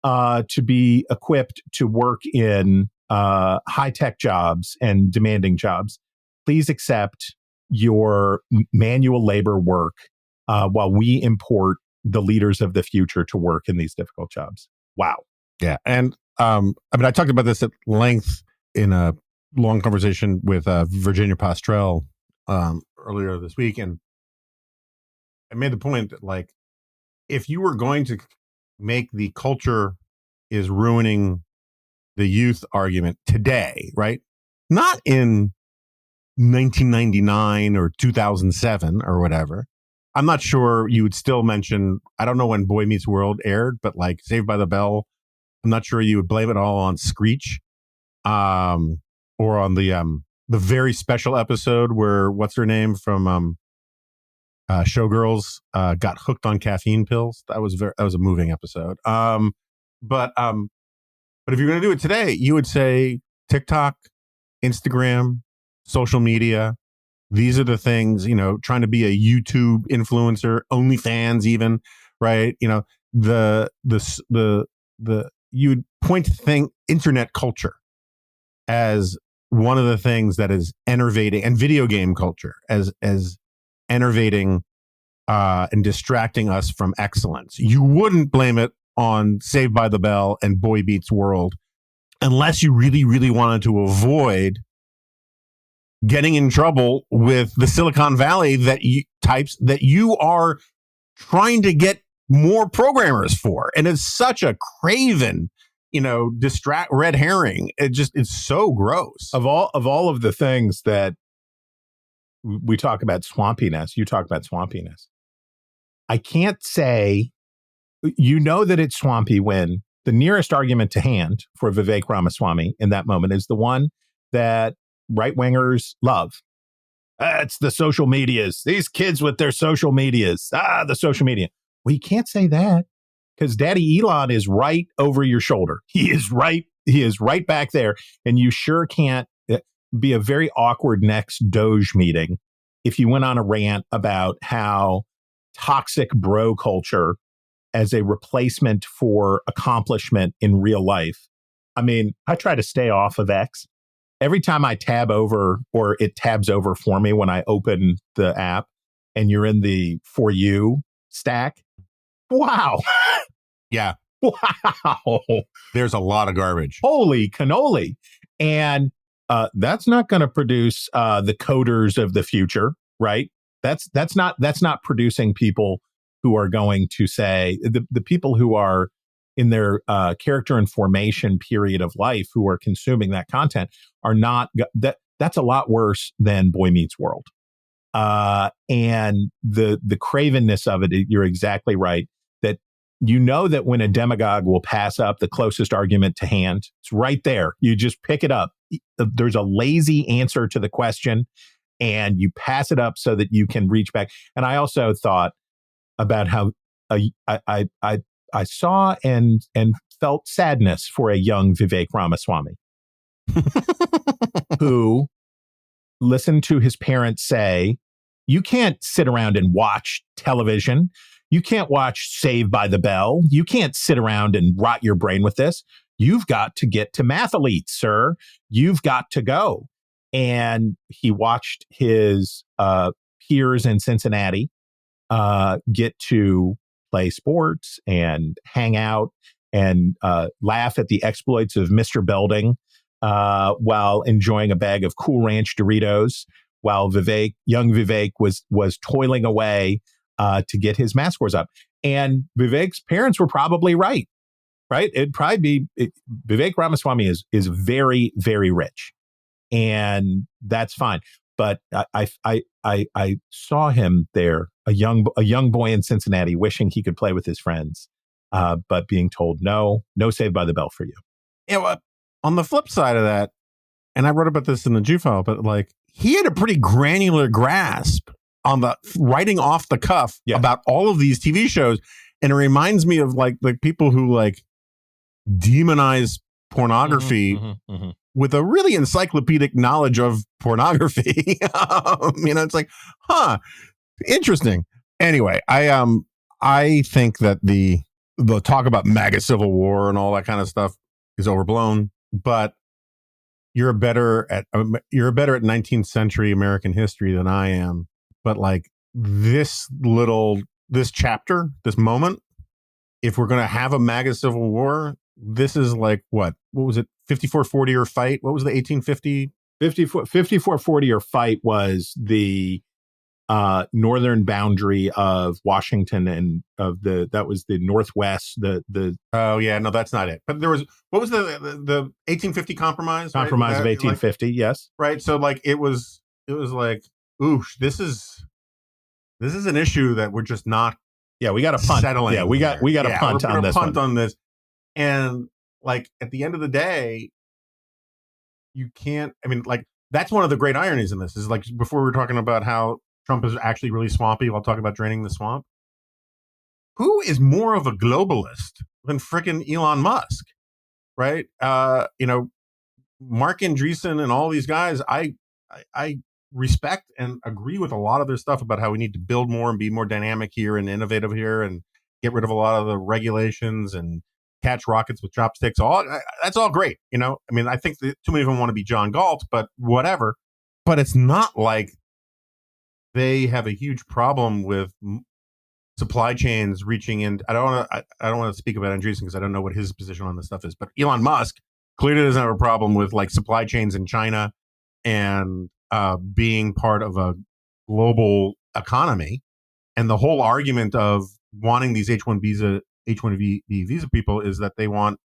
to be equipped to work in high-tech jobs and demanding jobs. Please accept your manual labor work while we import the leaders of the future to work in these difficult jobs. Wow. Yeah. And I talked about this at length in a long conversation with Virginia Pastrell earlier this week. And I made the point that, like, if you were going to make the culture is ruining the youth argument today, right? Not in 1999 or 2007 or whatever. I'm not sure you would still mention, I don't know when Boy Meets World aired, but like Saved by the Bell, I'm not sure you would blame it all on Screech, or on the very special episode where what's her name from Showgirls got hooked on caffeine pills. That was a moving episode. But if you're going to do it today, you would say TikTok, Instagram, social media. These are the things, trying to be a YouTube influencer, OnlyFans even, right? You'd point to internet culture as one of the things that is enervating, and video game culture as enervating and distracting us from excellence. You wouldn't blame it on Saved by the Bell and Boy Meets World unless you really, really wanted to avoid getting in trouble with the Silicon Valley types that you are trying to get more programmers for. And it's such a craven, distract red herring. It's so gross. Of all of the things that we talk about swampiness, you talk about swampiness. I can't say, that it's swampy when the nearest argument to hand for Vivek Ramaswamy in that moment is the one that right-wingers love. It's the social medias. These kids with their social medias. The social media. Well, you can't say that because Daddy Elon is right over your shoulder. He is right back there. And you sure can't be a very awkward next Doge meeting if you went on a rant about how toxic bro culture as a replacement for accomplishment in real life. I mean, I try to stay off of X. Every time I tab over, or it tabs over for me when I open the app and you're in the For You stack. Wow. Yeah. Wow. There's a lot of garbage. Holy cannoli. And that's not going to produce the coders of the future, right? That's not producing people who are going to say, the people who are in their character and formation period of life who are consuming that content are not, that's a lot worse than Boy Meets World. And the cravenness of it, you're exactly right, that that when a demagogue will pass up the closest argument to hand, it's right there. You just pick it up. There's a lazy answer to the question and you pass it up so that you can reach back. And I also thought about how I I saw and felt sadness for a young Vivek Ramaswamy who listened to his parents say, you can't sit around and watch television. You can't watch Saved by the Bell. You can't sit around and rot your brain with this. You've got to get to Mathlete, sir. You've got to go. And he watched his peers in Cincinnati get to play sports and hang out and laugh at the exploits of Mr. Belding while enjoying a bag of Cool Ranch Doritos, while young Vivek was toiling away to get his math scores up. And Vivek's parents were probably right? It'd probably be Vivek Ramaswamy is very, very rich, and that's fine. But I saw him there, a young boy in Cincinnati, wishing he could play with his friends, but being told no Saved by the Bell for you. Yeah, on the flip side of that, and I wrote about this in the Jew file, but like he had a pretty granular grasp on the writing off the cuff about all of these TV shows, and it reminds me of like people who like demonize pornography with a really encyclopedic knowledge of pornography. It's like, interesting. Anyway, I think that the talk about MAGA Civil War and all that kind of stuff is overblown, but you're better at 19th century American history than I am. But like this chapter, this moment, if we're going to have a MAGA Civil War, this is like what was it? 54-40 or fight? What was the 1850? 54-40 or fight was the northern boundary of Washington and that was the Northwest. Oh yeah, no, that's not it. But there was, what was the 1850 compromise? Compromise of 1850, yes. Right. So like it was like, ooh, this is an issue that we're just not. Yeah, we got to punt. Settling. Yeah, we got to punt on this. Punt on this, and like at the end of the day, you can't. I mean, like that's one of the great ironies in this is like before we were talking about how Trump is actually really swampy while talking about draining the swamp. Who is more of a globalist than frickin' Elon Musk, right? Mark Andreessen and all these guys, I respect and agree with a lot of their stuff about how we need to build more and be more dynamic here and innovative here and get rid of a lot of the regulations and catch rockets with chopsticks. That's all great. I mean, I think that too many of them want to be John Galt, but whatever. But it's not like they have a huge problem with supply chains reaching in. I don't want to speak about Andreessen because I don't know what his position on this stuff is. But Elon Musk clearly doesn't have a problem with like supply chains in China and being part of a global economy. And the whole argument of wanting these H-1B visa people is that they want.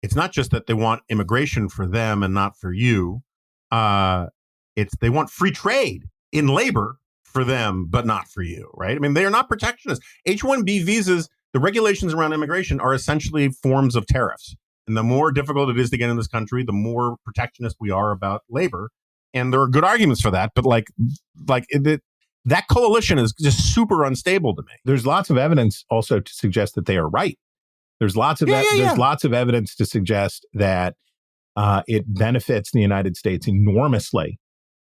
It's not just that they want immigration for them and not for you. They want free trade in labor for them, but not for you, right? I mean, they are not protectionists. H-1B visas, the regulations around immigration are essentially forms of tariffs. And the more difficult it is to get in this country, the more protectionist we are about labor. And there are good arguments for that. But that coalition is just super unstable to me. There's lots of evidence also to suggest that they are right. There's lots of evidence to suggest that it benefits the United States enormously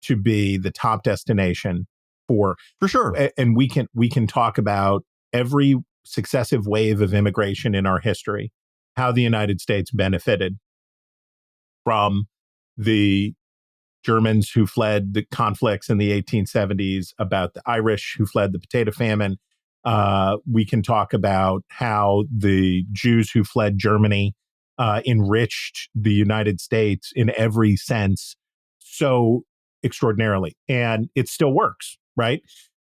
to be the top destination for sure. And we can talk about every successive wave of immigration in our history, how the United States benefited from the Germans who fled the conflicts in the 1870s, about the Irish who fled the potato famine. We can talk about how the Jews who fled Germany enriched the United States in every sense so extraordinarily. And it still works, right?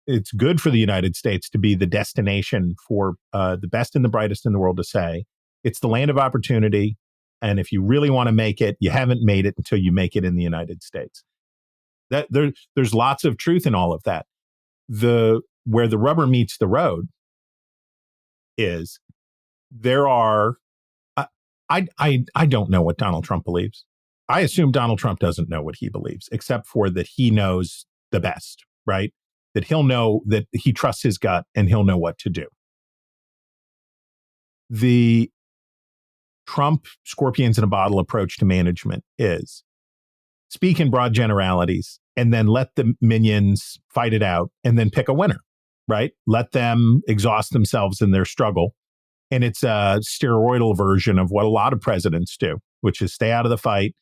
It's good for the United States to be the destination for the best and the brightest in the world to say, it's the land of opportunity. And if you really want to make it, you haven't made it until you make it in the United States. There's lots of truth in all of that. Where the rubber meets the road is there are, I don't know what Donald Trump believes. I assume Donald Trump doesn't know what he believes, except for that he knows the best, right? That he'll know that he trusts his gut and he'll know what to do. The Trump scorpions in a bottle approach to management is speak in broad generalities and then let the minions fight it out and then pick a winner, right? Let them exhaust themselves in their struggle. And it's a steroidal version of what a lot of presidents do, which is stay out of the fight,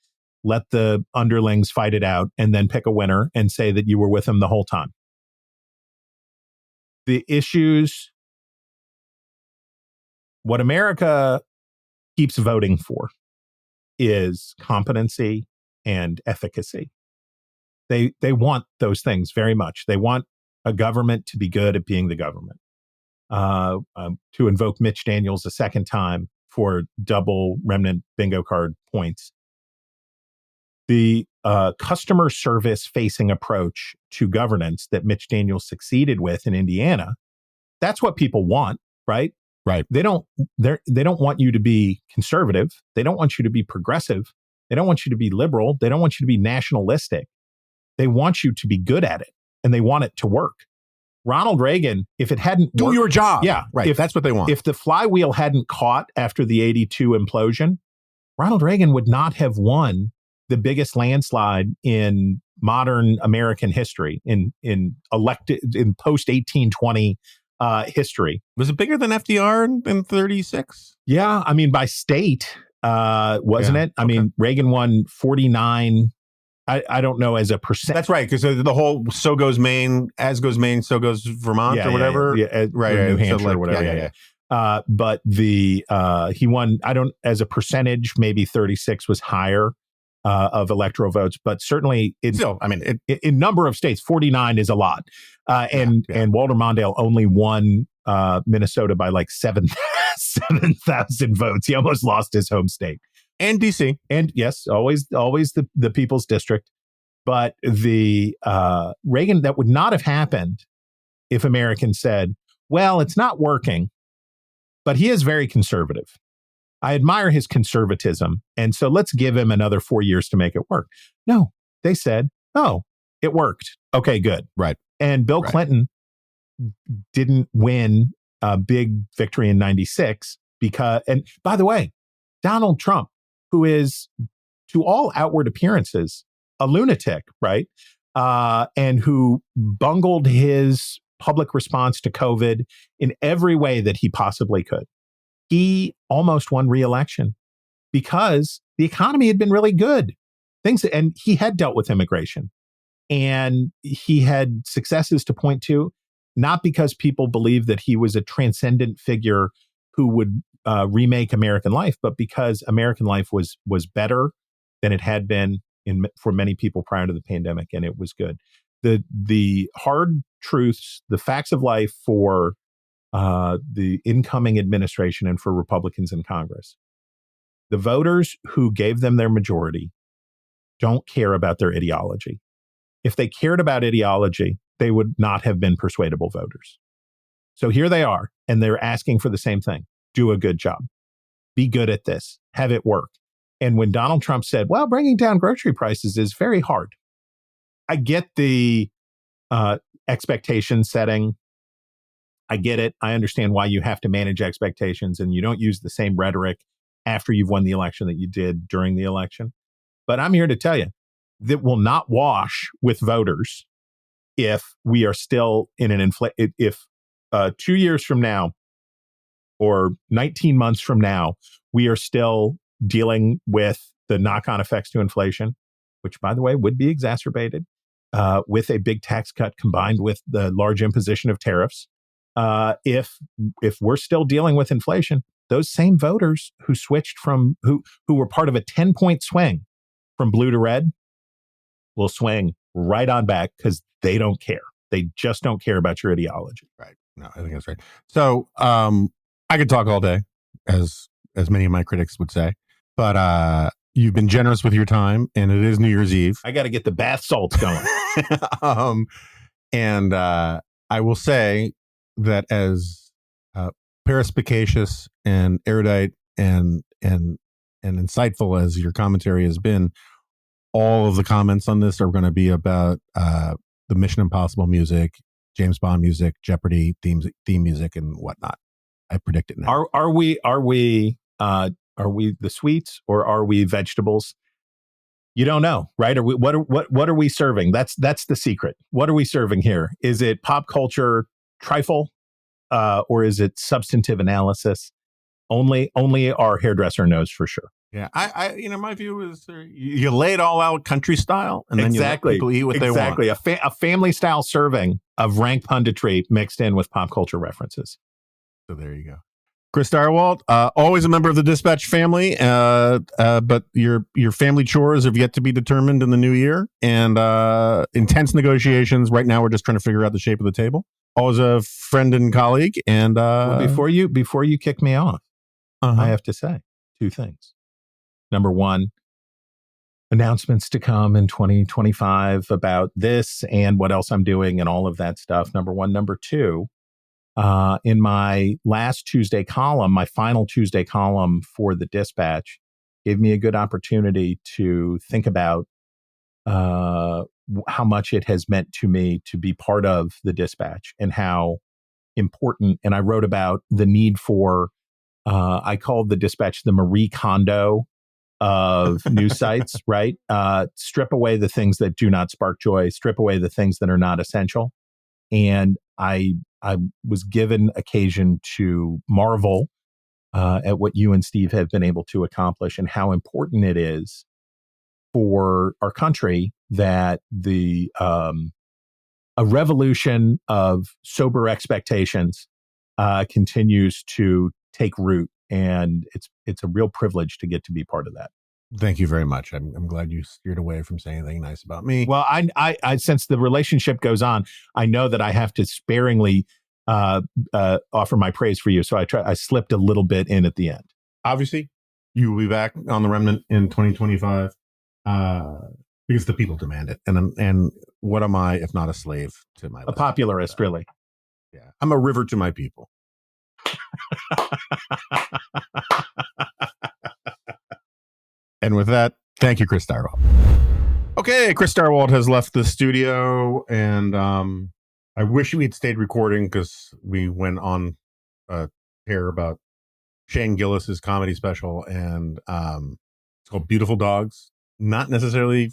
let the underlings fight it out, and then pick a winner and say that you were with them the whole time. The issues, what America keeps voting for is competency and efficacy. They want those things very much. They want a government to be good at being the government. To invoke Mitch Daniels a second time for double Remnant bingo card points. The customer service facing approach to governance that Mitch Daniels succeeded with in Indiana, that's what people want, right? Right. They don't want you to be conservative. They don't want you to be progressive. They don't want you to be liberal. They don't want you to be nationalistic. They want you to be good at it, and they want it to work. Ronald Reagan, if it hadn't Do worked, your job. Yeah, right. That's what they want. If the flywheel hadn't caught after the 82 implosion, Ronald Reagan would not have won the biggest landslide in modern American history, in post 1820 history. Was it bigger than FDR in 36? Yeah, I mean by state, wasn't it? I mean Reagan won 49. I don't know as a percent. That's right, because the whole so goes Maine, as goes Maine, so goes Vermont or whatever. Yeah, right, New Hampshire so like, or whatever. Yeah. But he won, I don't, as a percentage, maybe 36 was higher of electoral votes, but certainly in number of states, 49 is a lot. And Walter Mondale only won Minnesota by like 7,000 votes. He almost lost his home state. And DC. And yes, always the people's district. But the Reagan, that would not have happened if Americans said, well, it's not working, but he is very conservative. I admire his conservatism. And so let's give him another 4 years to make it work. No, they said, oh, it worked. Okay, good. Right. And Bill Clinton didn't win a big victory in 96 because, and by the way, Donald Trump, who is, to all outward appearances, a lunatic, right? And who bungled his public response to COVID in every way that he possibly could. He almost won re-election because the economy had been really good. And he had dealt with immigration. And he had successes to point to, not because people believed that he was a transcendent figure who would remake American life, but because American life was better than it had been for many people prior to the pandemic, and it was good. The hard truths, the facts of life for the incoming administration and for Republicans in Congress, the voters who gave them their majority don't care about their ideology. If they cared about ideology, they would not have been persuadable voters. So here they are, and they're asking for the same thing. Do a good job. Be good at this. Have it work. And when Donald Trump said, well, bringing down grocery prices is very hard. I get the expectation setting. I get it. I understand why you have to manage expectations and you don't use the same rhetoric after you've won the election that you did during the election. But I'm here to tell you that will not wash with voters if we are still in an if 2 years from now or 19 months from now, we are still dealing with the knock-on effects to inflation, which, by the way, would be exacerbated with a big tax cut combined with the large imposition of tariffs. If we're still dealing with inflation, those same voters who switched from who were part of a 10-point swing from blue to red will swing right on back because they don't care. They just don't care about your ideology. Right. No, I think that's right. So I could talk all day, as many of my critics would say, but you've been generous with your time, and it is New Year's Eve. I got to get the bath salts going. And I will say that as perspicacious and erudite and insightful as your commentary has been, all of the comments on this are going to be about the Mission Impossible music, James Bond music, Jeopardy theme music, and whatnot. I predict it now. Are we the sweets or are we vegetables? You don't know, right? What are we serving? That's the secret. What are we serving here? Is it pop culture trifle, or is it substantive analysis? Only our hairdresser knows for sure. Yeah, I my view is you lay it all out country style, and then you let people eat what they want. Exactly, a family style serving of rank punditry mixed in with pop culture references. So there you go. Chris Stirewalt, always a member of the Dispatch family, but your family chores have yet to be determined in the new year, and intense negotiations. Right now, we're just trying to figure out the shape of the table. Always a friend and colleague, and well, before you kick me off, I have to say two things. Number one, announcements to come in 2025 about this and what else I'm doing and all of that stuff. Number one. Number two, in my last Tuesday column, my final Tuesday column for the Dispatch gave me a good opportunity to think about how much it has meant to me to be part of the Dispatch and how important. And I wrote about the need for, I called the Dispatch the Marie Kondo of news sites, right? Strip away the things that do not spark joy, strip away the things that are not essential. And I was given occasion to marvel at what you and Steve have been able to accomplish and how important it is for our country that a revolution of sober expectations continues to take root. And it's a real privilege to get to be part of that. Thank you very much. I'm glad you steered away from saying anything nice about me. Well, I since the relationship goes on, I know that I have to sparingly offer my praise for you. So I slipped a little bit in at the end. Obviously, you will be back on the Remnant in 2025 because the people demand it. And what am I if not a slave to my a popularist, really? Yeah, I'm a river to my people. And with that, thank you, Chris Stirewalt. Okay, Chris Stirewalt has left the studio, and I wish we had stayed recording because we went on a tear about Shane Gillis's comedy special, and it's called Beautiful Dogs. Not necessarily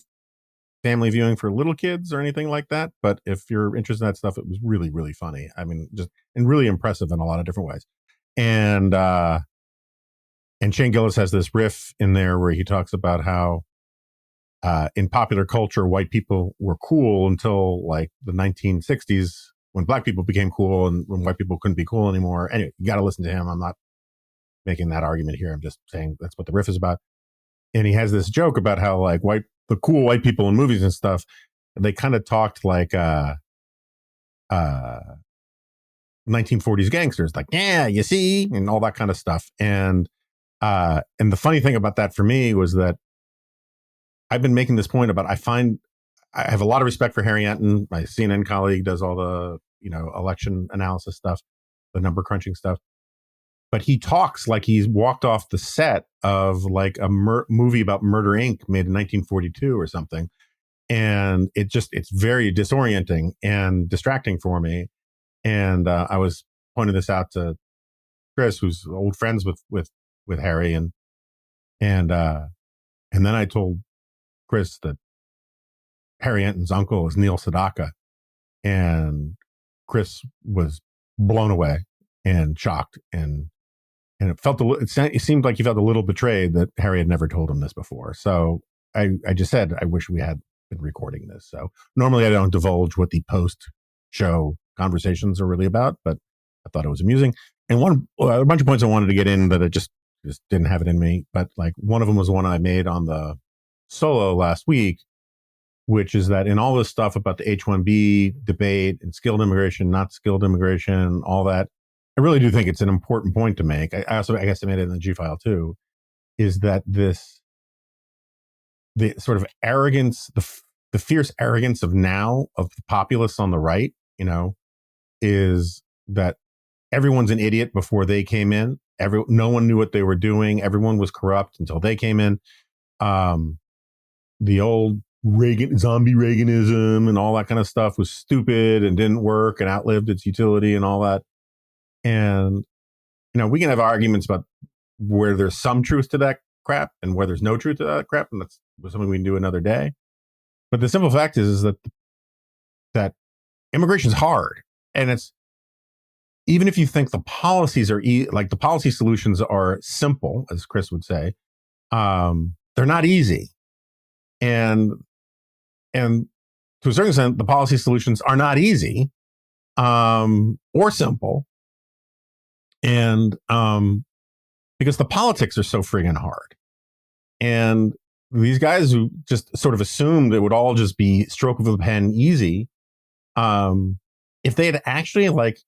family viewing for little kids or anything like that, but if you're interested in that stuff, it was really, really funny. I mean, and really impressive in a lot of different ways. And Shane Gillis has this riff in there where he talks about how in popular culture, white people were cool until like the 1960s when black people became cool and when white people couldn't be cool anymore. Anyway, you got to listen to him. I'm not making that argument here. I'm just saying that's what the riff is about. And he has this joke about how like the cool white people in movies and stuff, they kind of talked like 1940s gangsters, like, yeah, you see, and all that kind of stuff. And the funny thing about that for me was that I've been making this point about, I have a lot of respect for Harry Enton. My CNN colleague does all the, election analysis stuff, the number crunching stuff. But he talks like he's walked off the set of like a movie about Murder Inc. made in 1942 or something. And it's very disorienting and distracting for me. And I was pointing this out to Chris, who's old friends with Harry, and then I told Chris that Harry Enton's uncle is Neil Sedaka, and Chris was blown away and shocked, and it seemed like he felt a little betrayed that Harry had never told him this before. So I just said I wish we had been recording this. So normally I don't divulge what the post show conversations are really about, but I thought it was amusing. And a bunch of points I wanted to get in that I just didn't have it in me. But like one of them was the one I made on the solo last week, which is that in all this stuff about the H-1B debate and skilled immigration, not skilled immigration, all that, I really do think it's an important point to make. I guess I made it in the G file too, is that the sort of arrogance, the fierce arrogance of now of the populists on the right, is that everyone's an idiot before they came in. No one knew what they were doing. Everyone was corrupt until they came in. The old zombie Reaganism and all that kind of stuff was stupid and didn't work and outlived its utility and all that. And we can have arguments about where there's some truth to that crap and where there's no truth to that crap, and that's something we can do another day. But the simple fact is that immigration is hard, and it's, even if you think the policies are like the policy solutions are simple, as Chris would say, they're not easy, and to a certain extent, the policy solutions are not easy or simple, and because the politics are so friggin' hard, and these guys who just sort of assumed it would all just be stroke of the pen easy, if they had actually like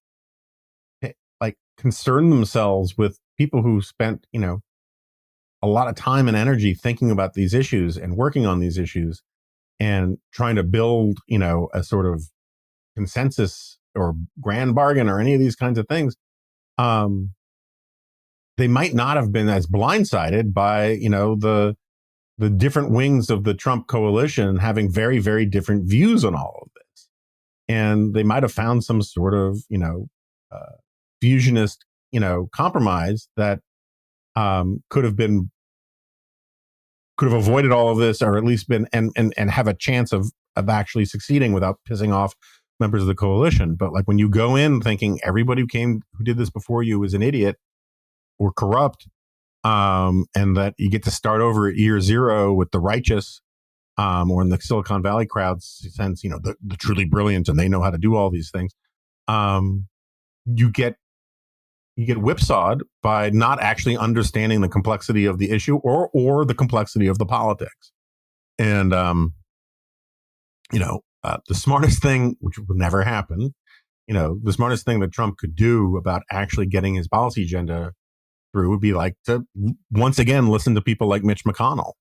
concerned themselves with people who spent, a lot of time and energy thinking about these issues and working on these issues and trying to build, a sort of consensus or grand bargain or any of these kinds of things, they might not have been as blindsided by, the different wings of the Trump coalition having very, very different views on all of this. And they might have found some sort of, fusionist, compromise that could have avoided all of this, or at least been and have a chance of actually succeeding without pissing off members of the coalition. But like when you go in thinking everybody who did this before you was an idiot or corrupt, and that you get to start over at year zero with the righteous, or in the Silicon Valley crowd's sense, the truly brilliant, and they know how to do all these things. You get whipsawed by not actually understanding the complexity of the issue or the complexity of the politics. And, the smartest thing, which would never happen, the smartest thing that Trump could do about actually getting his policy agenda through would be like to once again listen to people like Mitch McConnell.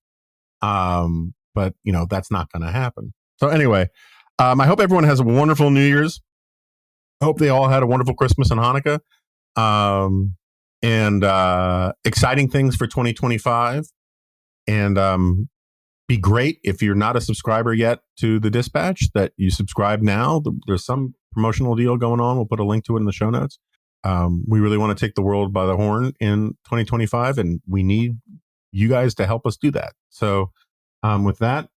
But that's not going to happen. So anyway, I hope everyone has a wonderful New Year's. I hope they all had a wonderful Christmas and Hanukkah, and exciting things for 2025. And be great if you're not a subscriber yet to the Dispatch that you subscribe now. There's some promotional deal going on. We'll put a link to it in the show notes. We really want to take the world by the horn in 2025, and we need you guys to help us do that. So with that,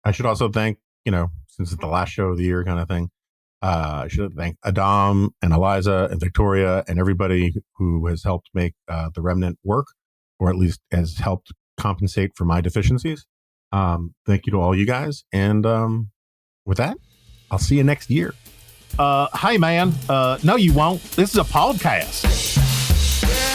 I should also thank, since it's the last show of the year kind of thing, I should thank Adam and Eliza and Victoria and everybody who has helped make the Remnant work, or at least has helped compensate for my deficiencies. Thank you to all you guys. And with that, I'll see you next year. Hey, man. No, you won't. This is a podcast.